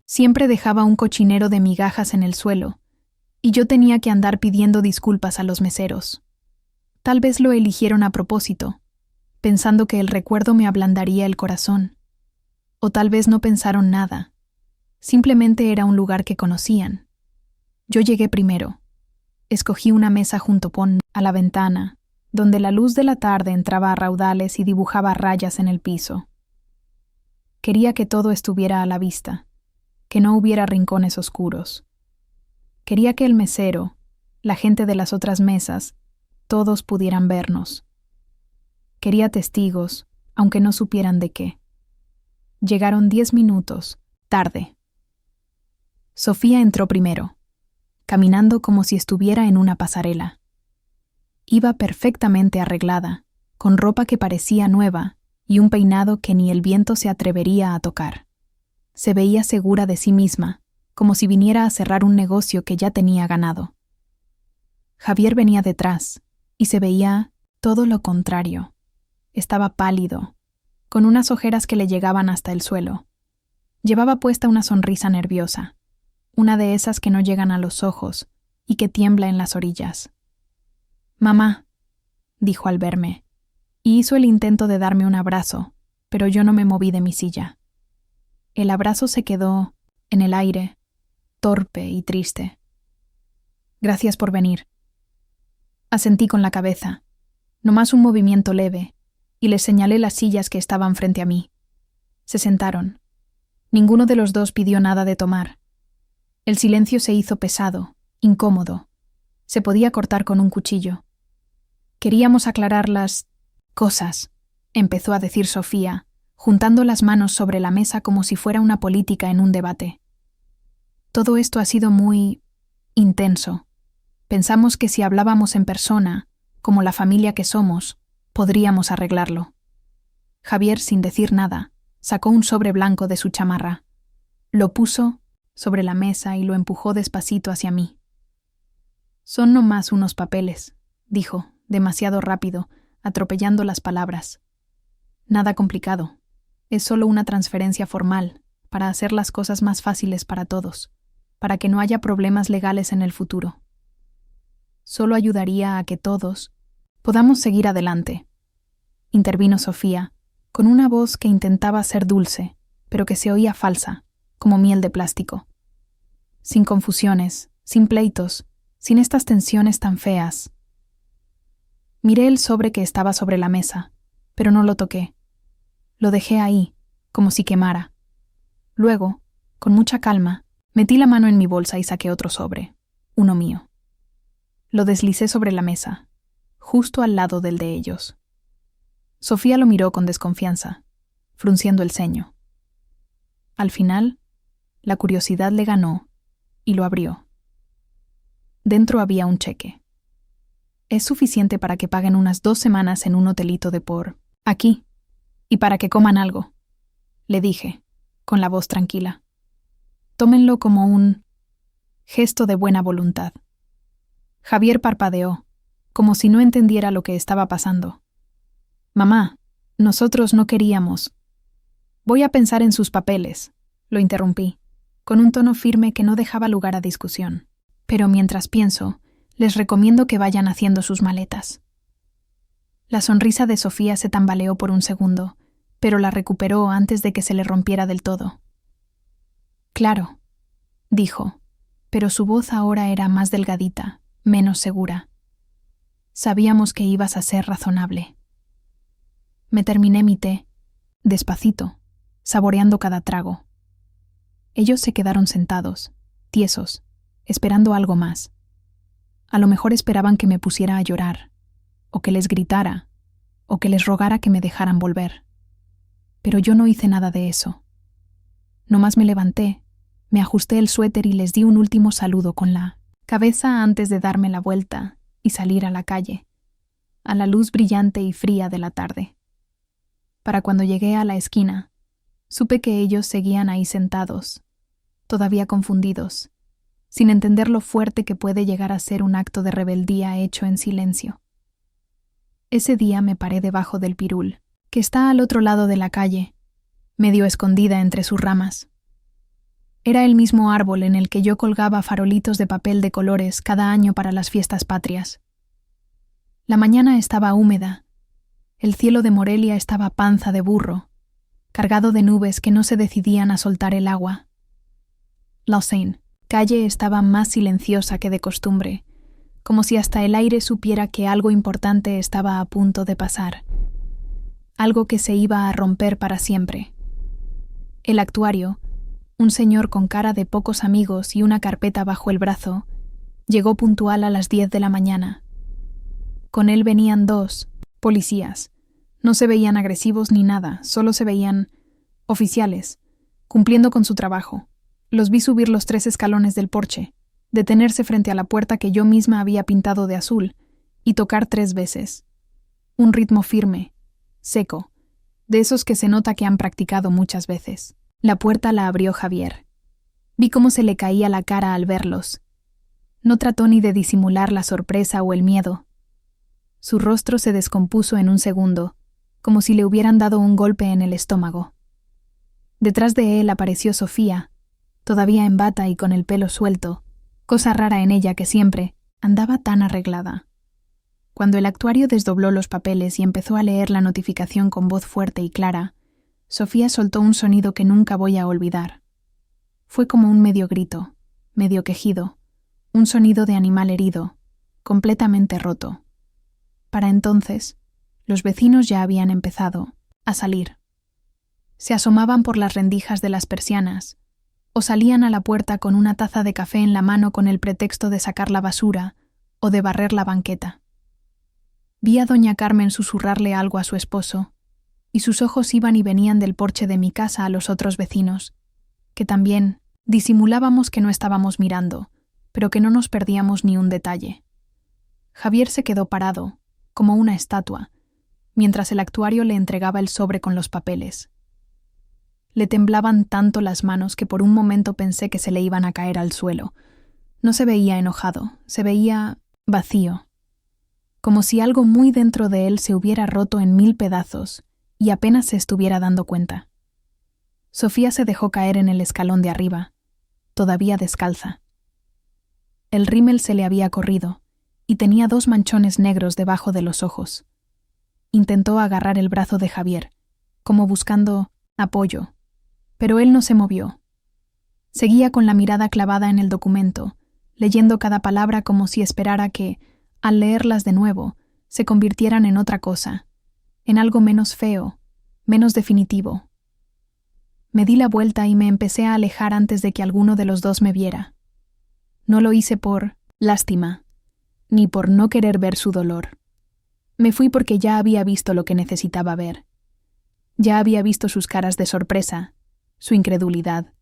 Siempre dejaba un cochinero de migajas en el suelo, y yo tenía que andar pidiendo disculpas a los meseros. Tal vez lo eligieron a propósito, pensando que el recuerdo me ablandaría el corazón. O tal vez no pensaron nada. Simplemente era un lugar que conocían. Yo llegué primero. Escogí una mesa junto a la ventana, donde la luz de la tarde entraba a raudales y dibujaba rayas en el piso. Quería que todo estuviera a la vista, que no hubiera rincones oscuros. Quería que el mesero, la gente de las otras mesas, todos pudieran vernos. Quería testigos, aunque no supieran de qué. Llegaron 10 minutos, tarde. Sofía entró primero, caminando como si estuviera en una pasarela. Iba perfectamente arreglada, con ropa que parecía nueva y un peinado que ni el viento se atrevería a tocar. Se veía segura de sí misma, como si viniera a cerrar un negocio que ya tenía ganado. Javier venía detrás, y se veía todo lo contrario. Estaba pálido, con unas ojeras que le llegaban hasta el suelo. Llevaba puesta una sonrisa nerviosa, una de esas que no llegan a los ojos y que tiembla en las orillas. «Mamá», dijo al verme, y hizo el intento de darme un abrazo, pero yo no me moví de mi silla. El abrazo se quedó en el aire, torpe y triste. «Gracias por venir». Asentí con la cabeza, nomás un movimiento leve, y les señalé las sillas que estaban frente a mí. Se sentaron. Ninguno de los dos pidió nada de tomar. El silencio se hizo pesado, incómodo. Se podía cortar con un cuchillo. «Queríamos aclarar las cosas», empezó a decir Sofía, juntando las manos sobre la mesa como si fuera una política en un debate. «Todo esto ha sido muy intenso. Pensamos que si hablábamos en persona, como la familia que somos, podríamos arreglarlo». Javier, sin decir nada, sacó un sobre blanco de su chamarra. Lo puso sobre la mesa y lo empujó despacito hacia mí. «Son nomás unos papeles», dijo, demasiado rápido, atropellando las palabras. «Nada complicado. Es solo una transferencia formal, para hacer las cosas más fáciles para todos, para que no haya problemas legales en el futuro. Solo ayudaría a que todos podamos seguir adelante», intervino Sofía, con una voz que intentaba ser dulce, pero que se oía falsa, como miel de plástico. «Sin confusiones, sin pleitos, sin estas tensiones tan feas». Miré el sobre que estaba sobre la mesa, pero no lo toqué. Lo dejé ahí, como si quemara. Luego, con mucha calma, Metí la mano en mi bolsa y saqué otro sobre, uno mío. Lo deslicé sobre la mesa, justo al lado del de ellos. Sofía lo miró con desconfianza, frunciendo el ceño. Al final, la curiosidad le ganó y lo abrió. Dentro había un cheque. Es suficiente para que paguen unas 2 semanas en un hotelito de por aquí, y para que coman algo, le dije, con la voz tranquila. Tómenlo como un gesto de buena voluntad. Javier parpadeó, como si no entendiera lo que estaba pasando. Mamá, nosotros no queríamos. Voy a pensar en sus papeles, lo interrumpí, con un tono firme que no dejaba lugar a discusión. Pero mientras pienso, les recomiendo que vayan haciendo sus maletas. La sonrisa de Sofía se tambaleó por un segundo, pero la recuperó antes de que se le rompiera del todo. Claro, dijo, pero su voz ahora era más delgadita, menos segura. Sabíamos que ibas a ser razonable. Me terminé mi té, despacito, saboreando cada trago. Ellos se quedaron sentados, tiesos, esperando algo más. A lo mejor esperaban que me pusiera a llorar, o que les gritara, o que les rogara que me dejaran volver. Pero yo no hice nada de eso. Nomás me levanté, me ajusté el suéter y les di un último saludo con la cabeza antes de darme la vuelta y salir a la calle, a la luz brillante y fría de la tarde. Para cuando llegué a la esquina, supe que ellos seguían ahí sentados, todavía confundidos, sin entender lo fuerte que puede llegar a ser un acto de rebeldía hecho en silencio. Ese día me paré debajo del pirul, que está al otro lado de la calle, medio escondida entre sus ramas. Era el mismo árbol en el que yo colgaba farolitos de papel de colores cada año para las fiestas patrias. La mañana estaba húmeda, el cielo de Morelia estaba panza de burro, cargado de nubes que no se decidían a soltar el agua. Lausanne, calle, estaba más silenciosa que de costumbre, como si hasta el aire supiera que algo importante estaba a punto de pasar, algo que se iba a romper para siempre. El actuario, un señor con cara de pocos amigos y una carpeta bajo el brazo, llegó puntual a las 10 de la mañana. Con él venían 2 policías. No se veían agresivos ni nada, solo se veían oficiales, cumpliendo con su trabajo. Los vi subir los 3 escalones del porche, detenerse frente a la puerta que yo misma había pintado de azul, y tocar 3 veces. Un ritmo firme, seco, de esos que se nota que han practicado muchas veces. La puerta la abrió Javier. Vi cómo se le caía la cara al verlos. No trató ni de disimular la sorpresa o el miedo. Su rostro se descompuso en un segundo, como si le hubieran dado un golpe en el estómago. Detrás de él apareció Sofía, todavía en bata y con el pelo suelto, cosa rara en ella que siempre andaba tan arreglada. Cuando el actuario desdobló los papeles y empezó a leer la notificación con voz fuerte y clara, Sofía soltó un sonido que nunca voy a olvidar. Fue como un medio grito, medio quejido, un sonido de animal herido, completamente roto. Para entonces, los vecinos ya habían empezado a salir. Se asomaban por las rendijas de las persianas, o salían a la puerta con una taza de café en la mano con el pretexto de sacar la basura o de barrer la banqueta. Vi a doña Carmen susurrarle algo a su esposo, y sus ojos iban y venían del porche de mi casa a los otros vecinos, que también disimulábamos que no estábamos mirando, pero que no nos perdíamos ni un detalle. Javier se quedó parado, como una estatua, mientras el actuario le entregaba el sobre con los papeles. Le temblaban tanto las manos que por un momento pensé que se le iban a caer al suelo. No se veía enojado, se veía vacío, como si algo muy dentro de él se hubiera roto en 1000 pedazos y apenas se estuviera dando cuenta. Sofía se dejó caer en el escalón de arriba, todavía descalza. El rímel se le había corrido y tenía 2 manchones negros debajo de los ojos. Intentó agarrar el brazo de Javier, como buscando apoyo, pero él no se movió. Seguía con la mirada clavada en el documento, leyendo cada palabra como si esperara que, al leerlas de nuevo, se convirtieran en otra cosa, en algo menos feo, menos definitivo. Me di la vuelta y me empecé a alejar antes de que alguno de los dos me viera. No lo hice por lástima, ni por no querer ver su dolor. Me fui porque ya había visto lo que necesitaba ver. Ya había visto sus caras de sorpresa, su incredulidad.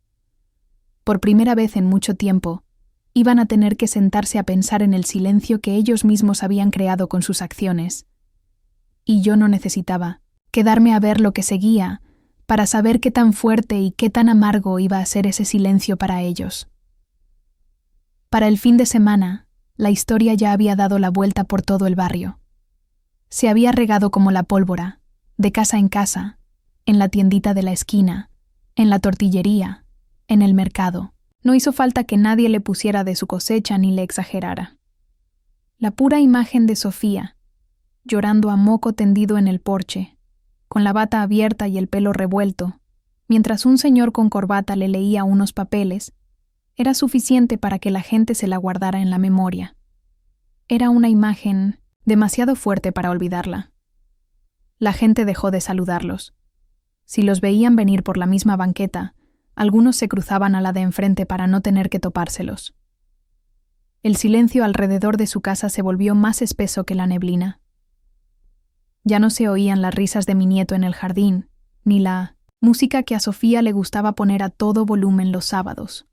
Por primera vez en mucho tiempo, iban a tener que sentarse a pensar en el silencio que ellos mismos habían creado con sus acciones. Y yo no necesitaba quedarme a ver lo que seguía para saber qué tan fuerte y qué tan amargo iba a ser ese silencio para ellos. Para el fin de semana, la historia ya había dado la vuelta por todo el barrio. Se había regado como la pólvora, de casa en casa, en la tiendita de la esquina, en la tortillería, en el mercado. No hizo falta que nadie le pusiera de su cosecha ni le exagerara. La pura imagen de Sofía, llorando a moco tendido en el porche, con la bata abierta y el pelo revuelto, mientras un señor con corbata le leía unos papeles, era suficiente para que la gente se la guardara en la memoria. Era una imagen demasiado fuerte para olvidarla. La gente dejó de saludarlos. Si los veían venir por la misma banqueta, algunos se cruzaban a la de enfrente para no tener que topárselos. El silencio alrededor de su casa se volvió más espeso que la neblina. Ya no se oían las risas de mi nieto en el jardín, ni la música que a Sofía le gustaba poner a todo volumen los sábados.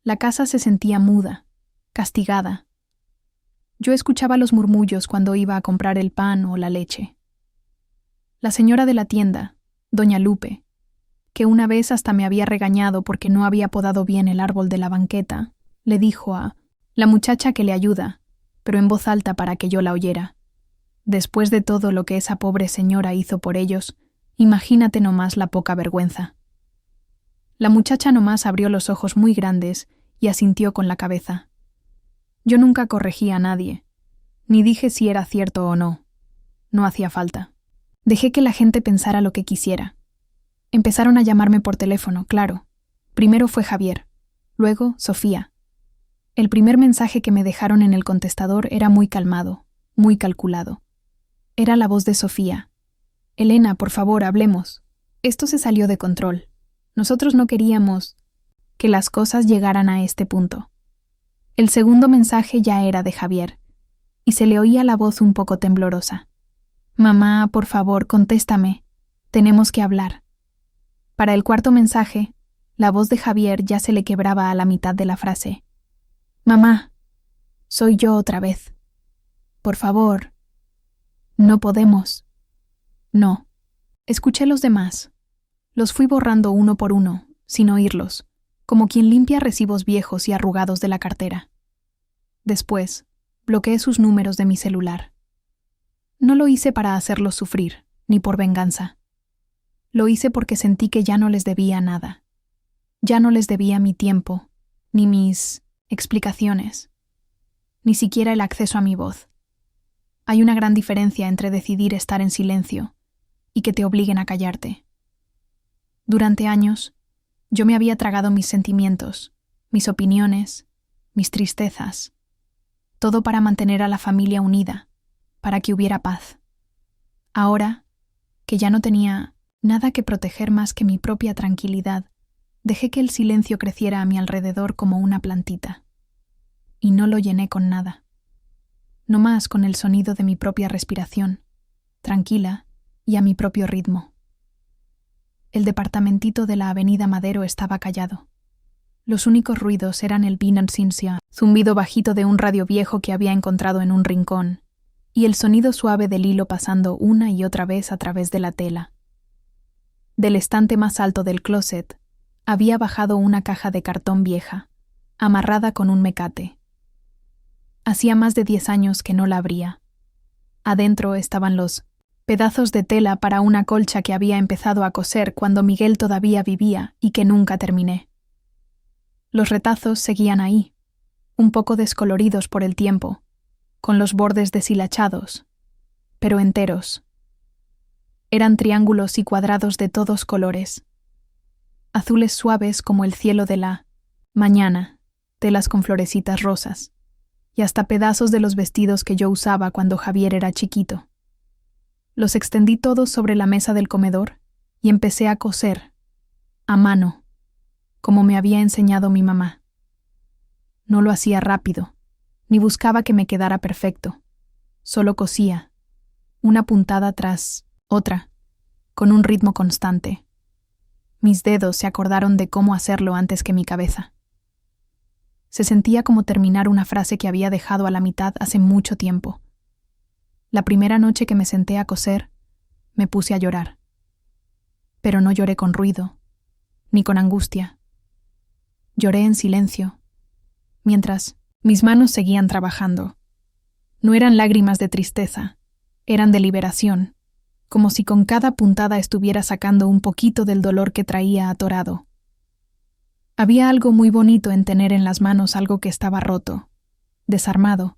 La casa se sentía muda, castigada. Yo escuchaba los murmullos cuando iba a comprar el pan o la leche. La señora de la tienda, doña Lupe, que una vez hasta me había regañado porque no había podado bien el árbol de la banqueta, le dijo a la muchacha que le ayuda, pero en voz alta para que yo la oyera: después de todo lo que esa pobre señora hizo por ellos, imagínate nomás la poca vergüenza. La muchacha nomás abrió los ojos muy grandes y asintió con la cabeza. Yo nunca corregí a nadie, ni dije si era cierto o no. No hacía falta. Dejé que la gente pensara lo que quisiera. Empezaron a llamarme por teléfono, claro. Primero fue Javier, luego Sofía. El primer mensaje que me dejaron en el contestador era muy calmado, muy calculado. Era la voz de Sofía. Elena, por favor, hablemos. Esto se salió de control. Nosotros no queríamos que las cosas llegaran a este punto. El segundo mensaje ya era de Javier, y se le oía la voz un poco temblorosa. Mamá, por favor, contéstame. Tenemos que hablar. Para el cuarto mensaje, la voz de Javier ya se le quebraba a la mitad de la frase. Mamá, soy yo otra vez. Por favor. No podemos. No. Escuché los demás. Los fui borrando uno por uno, sin oírlos, como quien limpia recibos viejos y arrugados de la cartera. Después, bloqueé sus números de mi celular. No lo hice para hacerlos sufrir, ni por venganza. Lo hice porque sentí que ya no les debía nada. Ya no les debía mi tiempo, ni mis explicaciones, ni siquiera el acceso a mi voz. Hay una gran diferencia entre decidir estar en silencio y que te obliguen a callarte. Durante años, yo me había tragado mis sentimientos, mis opiniones, mis tristezas, todo para mantener a la familia unida, para que hubiera paz. Ahora, que ya no tenía nada que proteger más que mi propia tranquilidad, dejé que el silencio creciera a mi alrededor como una plantita. Y no lo llené con nada. No más con el sonido de mi propia respiración, tranquila y a mi propio ritmo. El departamentito de la avenida Madero estaba callado. Los únicos ruidos eran el binansincia, zumbido bajito de un radio viejo que había encontrado en un rincón, y el sonido suave del hilo pasando una y otra vez a través de la tela. Del estante más alto del closet había bajado una caja de cartón vieja, amarrada con un mecate. Hacía más de 10 años que no la abría. Adentro estaban los pedazos de tela para una colcha que había empezado a coser cuando Miguel todavía vivía y que nunca terminé. Los retazos seguían ahí, un poco descoloridos por el tiempo, con los bordes deshilachados, pero enteros. Eran triángulos y cuadrados de todos colores, azules suaves como el cielo de la mañana, telas con florecitas rosas, y hasta pedazos de los vestidos que yo usaba cuando Javier era chiquito. Los extendí todos sobre la mesa del comedor y empecé a coser, a mano, como me había enseñado mi mamá. No lo hacía rápido, ni buscaba que me quedara perfecto. Solo cosía, una puntada tras otra, con un ritmo constante. Mis dedos se acordaron de cómo hacerlo antes que mi cabeza. Se sentía como terminar una frase que había dejado a la mitad hace mucho tiempo. La primera noche que me senté a coser, me puse a llorar. Pero no lloré con ruido, ni con angustia. Lloré en silencio, mientras mis manos seguían trabajando. No eran lágrimas de tristeza, eran de liberación, como si con cada puntada estuviera sacando un poquito del dolor que traía atorado. Había algo muy bonito en tener en las manos algo que estaba roto, desarmado,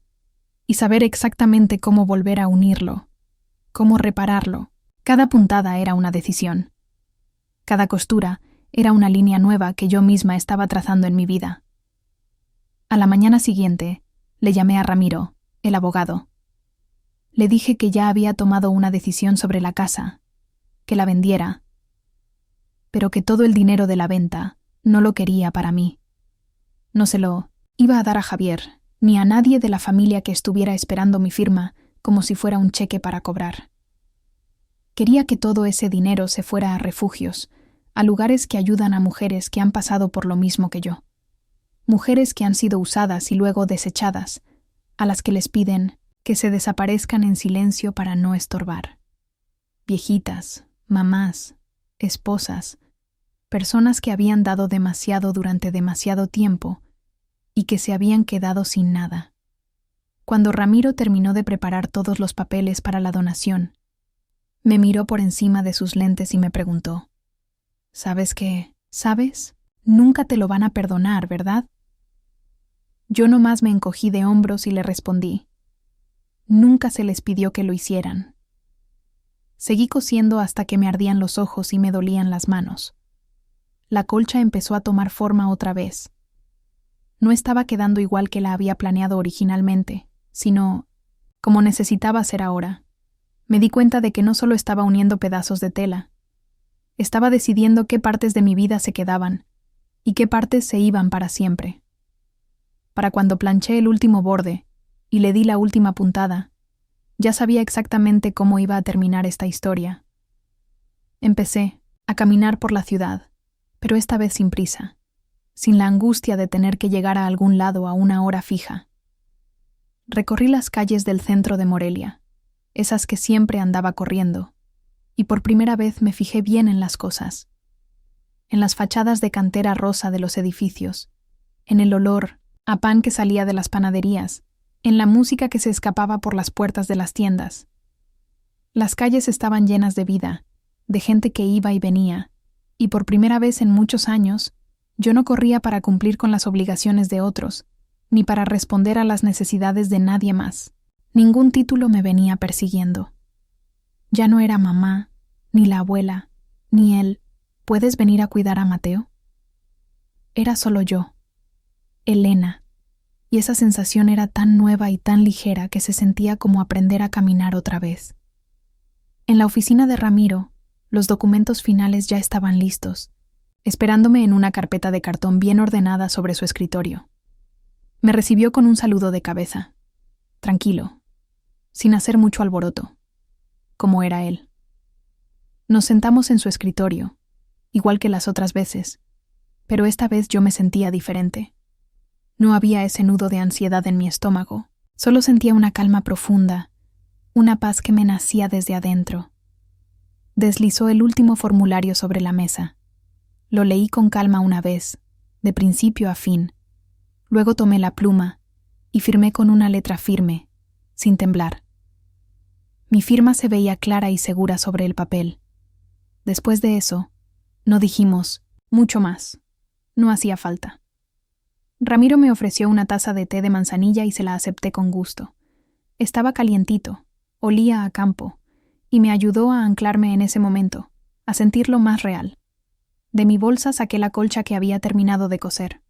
y saber exactamente cómo volver a unirlo, cómo repararlo. Cada puntada era una decisión. Cada costura era una línea nueva que yo misma estaba trazando en mi vida. A la mañana siguiente, le llamé a Ramiro, el abogado. Le dije que ya había tomado una decisión sobre la casa, que la vendiera, pero que todo el dinero de la venta no lo quería para mí. No se lo iba a dar a Javier, ni a nadie de la familia que estuviera esperando mi firma como si fuera un cheque para cobrar. Quería que todo ese dinero se fuera a refugios, a lugares que ayudan a mujeres que han pasado por lo mismo que yo. Mujeres que han sido usadas y luego desechadas, a las que les piden que se desaparezcan en silencio para no estorbar. Viejitas, mamás, esposas, personas que habían dado demasiado durante demasiado tiempo y que se habían quedado sin nada. Cuando Ramiro terminó de preparar todos los papeles para la donación, me miró por encima de sus lentes y me preguntó: ¿Sabes qué? ¿Sabes? Nunca te lo van a perdonar, ¿verdad? Yo nomás me encogí de hombros y le respondí: nunca se les pidió que lo hicieran. Seguí cosiendo hasta que me ardían los ojos y me dolían las manos. La colcha empezó a tomar forma otra vez. No estaba quedando igual que la había planeado originalmente, sino como necesitaba ser ahora. Me di cuenta de que no solo estaba uniendo pedazos de tela, estaba decidiendo qué partes de mi vida se quedaban y qué partes se iban para siempre. Para cuando planché el último borde y le di la última puntada, ya sabía exactamente cómo iba a terminar esta historia. Empecé a caminar por la ciudad, pero esta vez sin prisa, sin la angustia de tener que llegar a algún lado a una hora fija. Recorrí las calles del centro de Morelia, esas que siempre andaba corriendo, y por primera vez me fijé bien en las cosas, en las fachadas de cantera rosa de los edificios, en el olor a pan que salía de las panaderías, en la música que se escapaba por las puertas de las tiendas. Las calles estaban llenas de vida, de gente que iba y venía, y por primera vez en muchos años, yo no corría para cumplir con las obligaciones de otros, ni para responder a las necesidades de nadie más. Ningún título me venía persiguiendo. Ya no era mamá, ni la abuela, ni él. ¿Puedes venir a cuidar a Mateo? Era solo yo, Elena, y esa sensación era tan nueva y tan ligera que se sentía como aprender a caminar otra vez. En la oficina de Ramiro, los documentos finales ya estaban listos, esperándome en una carpeta de cartón bien ordenada sobre su escritorio. Me recibió con un saludo de cabeza, tranquilo, sin hacer mucho alboroto, como era él. Nos sentamos en su escritorio, igual que las otras veces, pero esta vez yo me sentía diferente. No había ese nudo de ansiedad en mi estómago, solo sentía una calma profunda, una paz que me nacía desde adentro. Deslizó el último formulario sobre la mesa. Lo leí con calma una vez, de principio a fin. Luego tomé la pluma y firmé con una letra firme, sin temblar. Mi firma se veía clara y segura sobre el papel. Después de eso, no dijimos mucho más. No hacía falta. Ramiro me ofreció una taza de té de manzanilla y se la acepté con gusto. Estaba calientito, olía a campo, y me ayudó a anclarme en ese momento, a sentirlo más real. De mi bolsa saqué la colcha que había terminado de coser.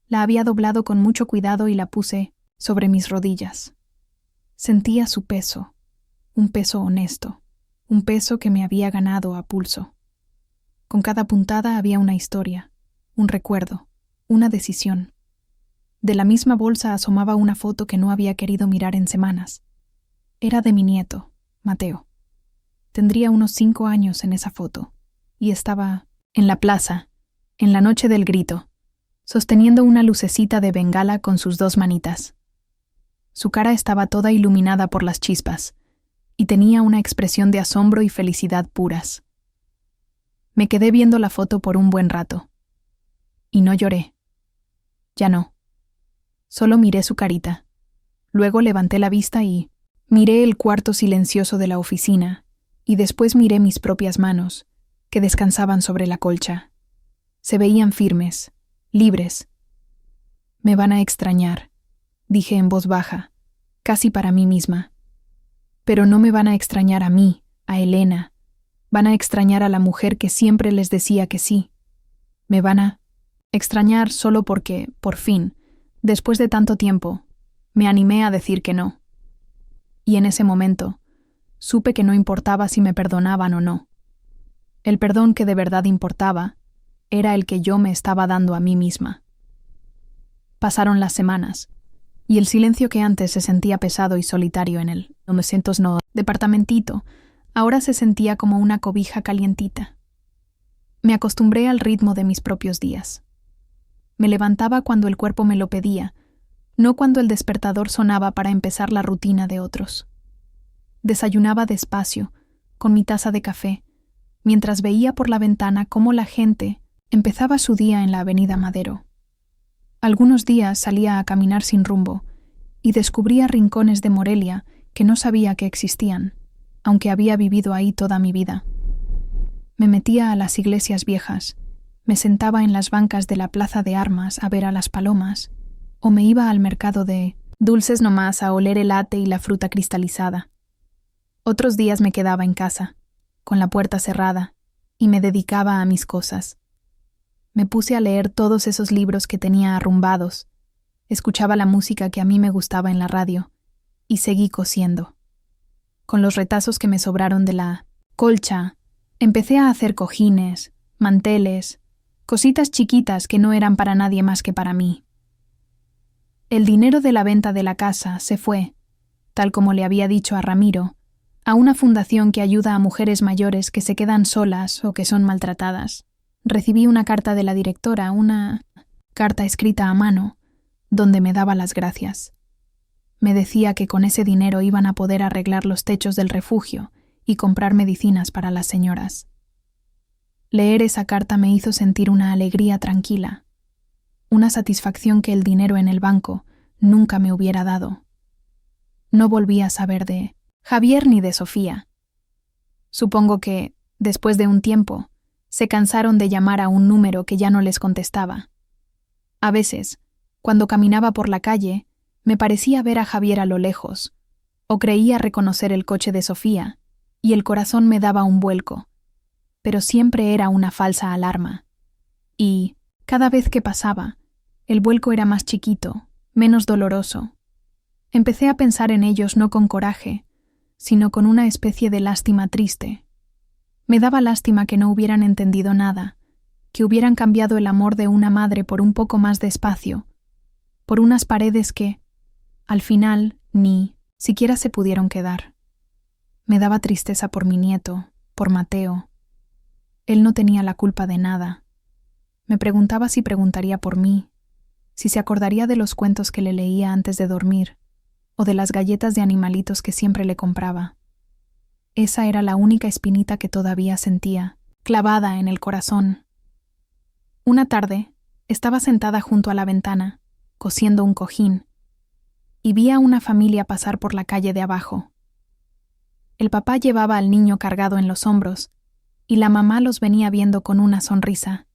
La había doblado con mucho cuidado y la puse sobre mis rodillas. Sentía su peso, un peso honesto, un peso que me había ganado a pulso. Con cada puntada había una historia, un recuerdo, una decisión. De la misma bolsa asomaba una foto que no había querido mirar en semanas. Era de mi nieto, Mateo. Tendría unos 5 años en esa foto, y estaba en la plaza, en la noche del grito, sosteniendo una lucecita de bengala con sus 2 manitas. Su cara estaba toda iluminada por las chispas, y tenía una expresión de asombro y felicidad puras. Me quedé viendo la foto por un buen rato. Y no lloré. Ya no. Solo miré su carita. Luego levanté la vista y miré el cuarto silencioso de la oficina, y después miré mis propias manos, que descansaban sobre la colcha. Se veían firmes, libres. Me van a extrañar, dije en voz baja, casi para mí misma. Pero no me van a extrañar a mí, a Elena. Van a extrañar a la mujer que siempre les decía que sí. Me van a extrañar solo porque, por fin, después de tanto tiempo, me animé a decir que no. Y en ese momento, supe que no importaba si me perdonaban o no. El perdón que de verdad importaba era el que yo me estaba dando a mí misma. Pasaron las semanas, y el silencio que antes se sentía pesado y solitario en el 900 departamentito, ahora se sentía como una cobija calientita. Me acostumbré al ritmo de mis propios días. Me levantaba cuando el cuerpo me lo pedía, no cuando el despertador sonaba para empezar la rutina de otros. Desayunaba despacio, con mi taza de café, mientras veía por la ventana cómo la gente empezaba su día en la avenida Madero. Algunos días salía a caminar sin rumbo y descubría rincones de Morelia que no sabía que existían, aunque había vivido ahí toda mi vida. Me metía a las iglesias viejas, me sentaba en las bancas de la plaza de armas a ver a las palomas, o me iba al mercado de dulces nomás a oler el ate y la fruta cristalizada. Otros días me quedaba en casa, con la puerta cerrada, y me dedicaba a mis cosas. Me puse a leer todos esos libros que tenía arrumbados, escuchaba la música que a mí me gustaba en la radio, y seguí cosiendo. Con los retazos que me sobraron de la colcha, empecé a hacer cojines, manteles, cositas chiquitas que no eran para nadie más que para mí. El dinero de la venta de la casa se fue, tal como le había dicho a Ramiro, a una fundación que ayuda a mujeres mayores que se quedan solas o que son maltratadas. Recibí una carta de la directora, una carta escrita a mano, donde me daba las gracias. Me decía que con ese dinero iban a poder arreglar los techos del refugio y comprar medicinas para las señoras. Leer esa carta me hizo sentir una alegría tranquila, una satisfacción que el dinero en el banco nunca me hubiera dado. No volví a saber de Javier ni de Sofía. Supongo que, después de un tiempo, se cansaron de llamar a un número que ya no les contestaba. A veces, cuando caminaba por la calle, me parecía ver a Javier a lo lejos, o creía reconocer el coche de Sofía, y el corazón me daba un vuelco, pero siempre era una falsa alarma. Y, cada vez que pasaba, el vuelco era más chiquito, menos doloroso. Empecé a pensar en ellos no con coraje, sino con una especie de lástima triste. Me daba lástima que no hubieran entendido nada, que hubieran cambiado el amor de una madre por un poco más de espacio, por unas paredes que, al final, ni siquiera se pudieron quedar. Me daba tristeza por mi nieto, por Mateo. Él no tenía la culpa de nada. Me preguntaba si preguntaría por mí, si se acordaría de los cuentos que le leía antes de dormir, o de las galletas de animalitos que siempre le compraba. Esa era la única espinita que todavía sentía, clavada en el corazón. Una tarde, estaba sentada junto a la ventana, cosiendo un cojín, y vi a una familia pasar por la calle de abajo. El papá llevaba al niño cargado en los hombros, y la mamá los venía viendo con una sonrisa.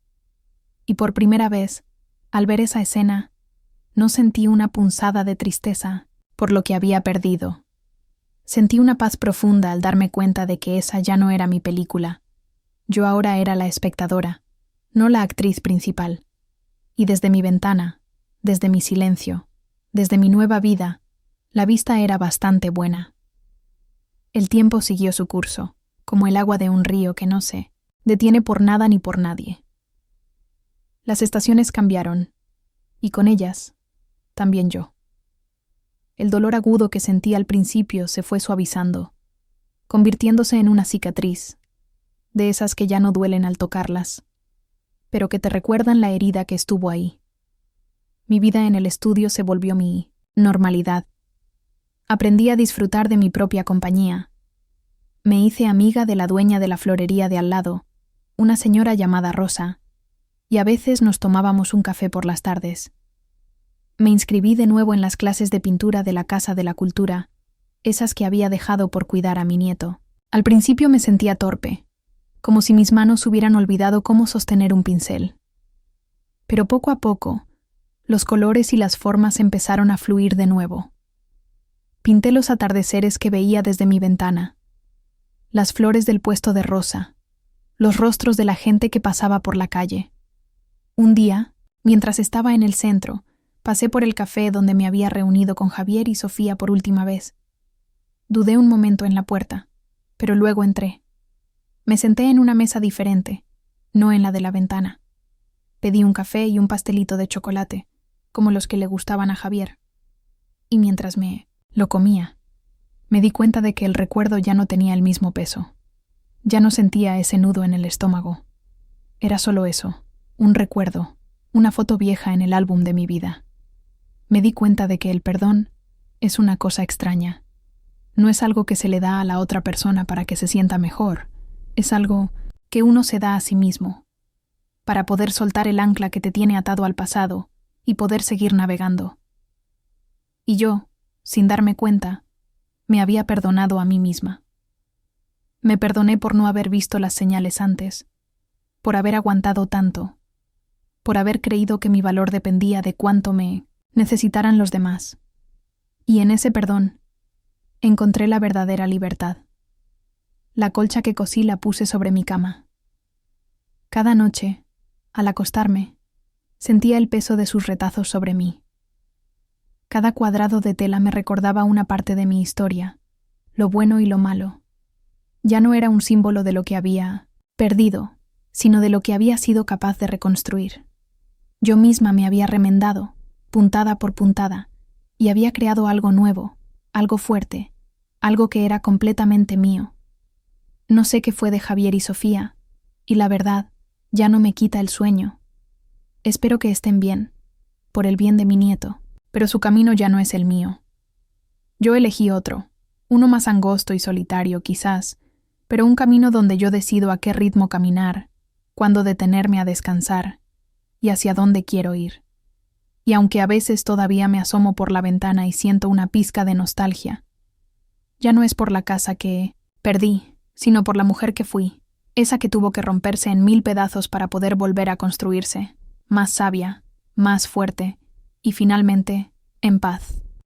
Y por primera vez, al ver esa escena, no sentí una punzada de tristeza por lo que había perdido. Sentí una paz profunda al darme cuenta de que esa ya no era mi película. Yo ahora era la espectadora, no la actriz principal. Y desde mi ventana, desde mi silencio, desde mi nueva vida, la vista era bastante buena. El tiempo siguió su curso, como el agua de un río que no sé detiene por nada ni por nadie. Las estaciones cambiaron, y con ellas, también yo. El dolor agudo que sentí al principio se fue suavizando, convirtiéndose en una cicatriz, de esas que ya no duelen al tocarlas, pero que te recuerdan la herida que estuvo ahí. Mi vida en el estudio se volvió mi normalidad. Aprendí a disfrutar de mi propia compañía. Me hice amiga de la dueña de la florería de al lado, una señora llamada Rosa, y a veces nos tomábamos un café por las tardes. Me inscribí de nuevo en las clases de pintura de la Casa de la Cultura, esas que había dejado por cuidar a mi nieto. Al principio me sentía torpe, como si mis manos hubieran olvidado cómo sostener un pincel. Pero poco a poco, los colores y las formas empezaron a fluir de nuevo. Pinté los atardeceres que veía desde mi ventana, las flores del puesto de Rosa, los rostros de la gente que pasaba por la calle. Un día, mientras estaba en el centro, pasé por el café donde me había reunido con Javier y Sofía por última vez. Dudé un momento en la puerta, pero luego entré. Me senté en una mesa diferente, no en la de la ventana. Pedí un café y un pastelito de chocolate, como los que le gustaban a Javier. Y mientras lo comía, me di cuenta de que el recuerdo ya no tenía el mismo peso. Ya no sentía ese nudo en el estómago. Era solo eso, un recuerdo, una foto vieja en el álbum de mi vida. Me di cuenta de que el perdón es una cosa extraña. No es algo que se le da a la otra persona para que se sienta mejor. Es algo que uno se da a sí mismo, para poder soltar el ancla que te tiene atado al pasado y poder seguir navegando. Y yo, sin darme cuenta, me había perdonado a mí misma. Me perdoné por no haber visto las señales antes, por haber aguantado tanto, por haber creído que mi valor dependía de cuánto me necesitaran los demás. Y en ese perdón encontré la verdadera libertad. La colcha que cosí la puse sobre mi cama. Cada noche, al acostarme, sentía el peso de sus retazos sobre mí. Cada cuadrado de tela me recordaba una parte de mi historia, lo bueno y lo malo. Ya no era un símbolo de lo que había perdido, sino de lo que había sido capaz de reconstruir. Yo misma me había remendado, puntada por puntada, y había creado algo nuevo, algo fuerte, algo que era completamente mío. No sé qué fue de Javier y Sofía, y la verdad, ya no me quita el sueño. Espero que estén bien, por el bien de mi nieto, pero su camino ya no es el mío. Yo elegí otro, uno más angosto y solitario quizás, pero un camino donde yo decido a qué ritmo caminar, cuándo detenerme a descansar, y hacia dónde quiero ir. Y aunque a veces todavía me asomo por la ventana y siento una pizca de nostalgia, ya no es por la casa que perdí, sino por la mujer que fui, esa que tuvo que romperse en 1000 pedazos para poder volver a construirse, más sabia, más fuerte y finalmente en paz.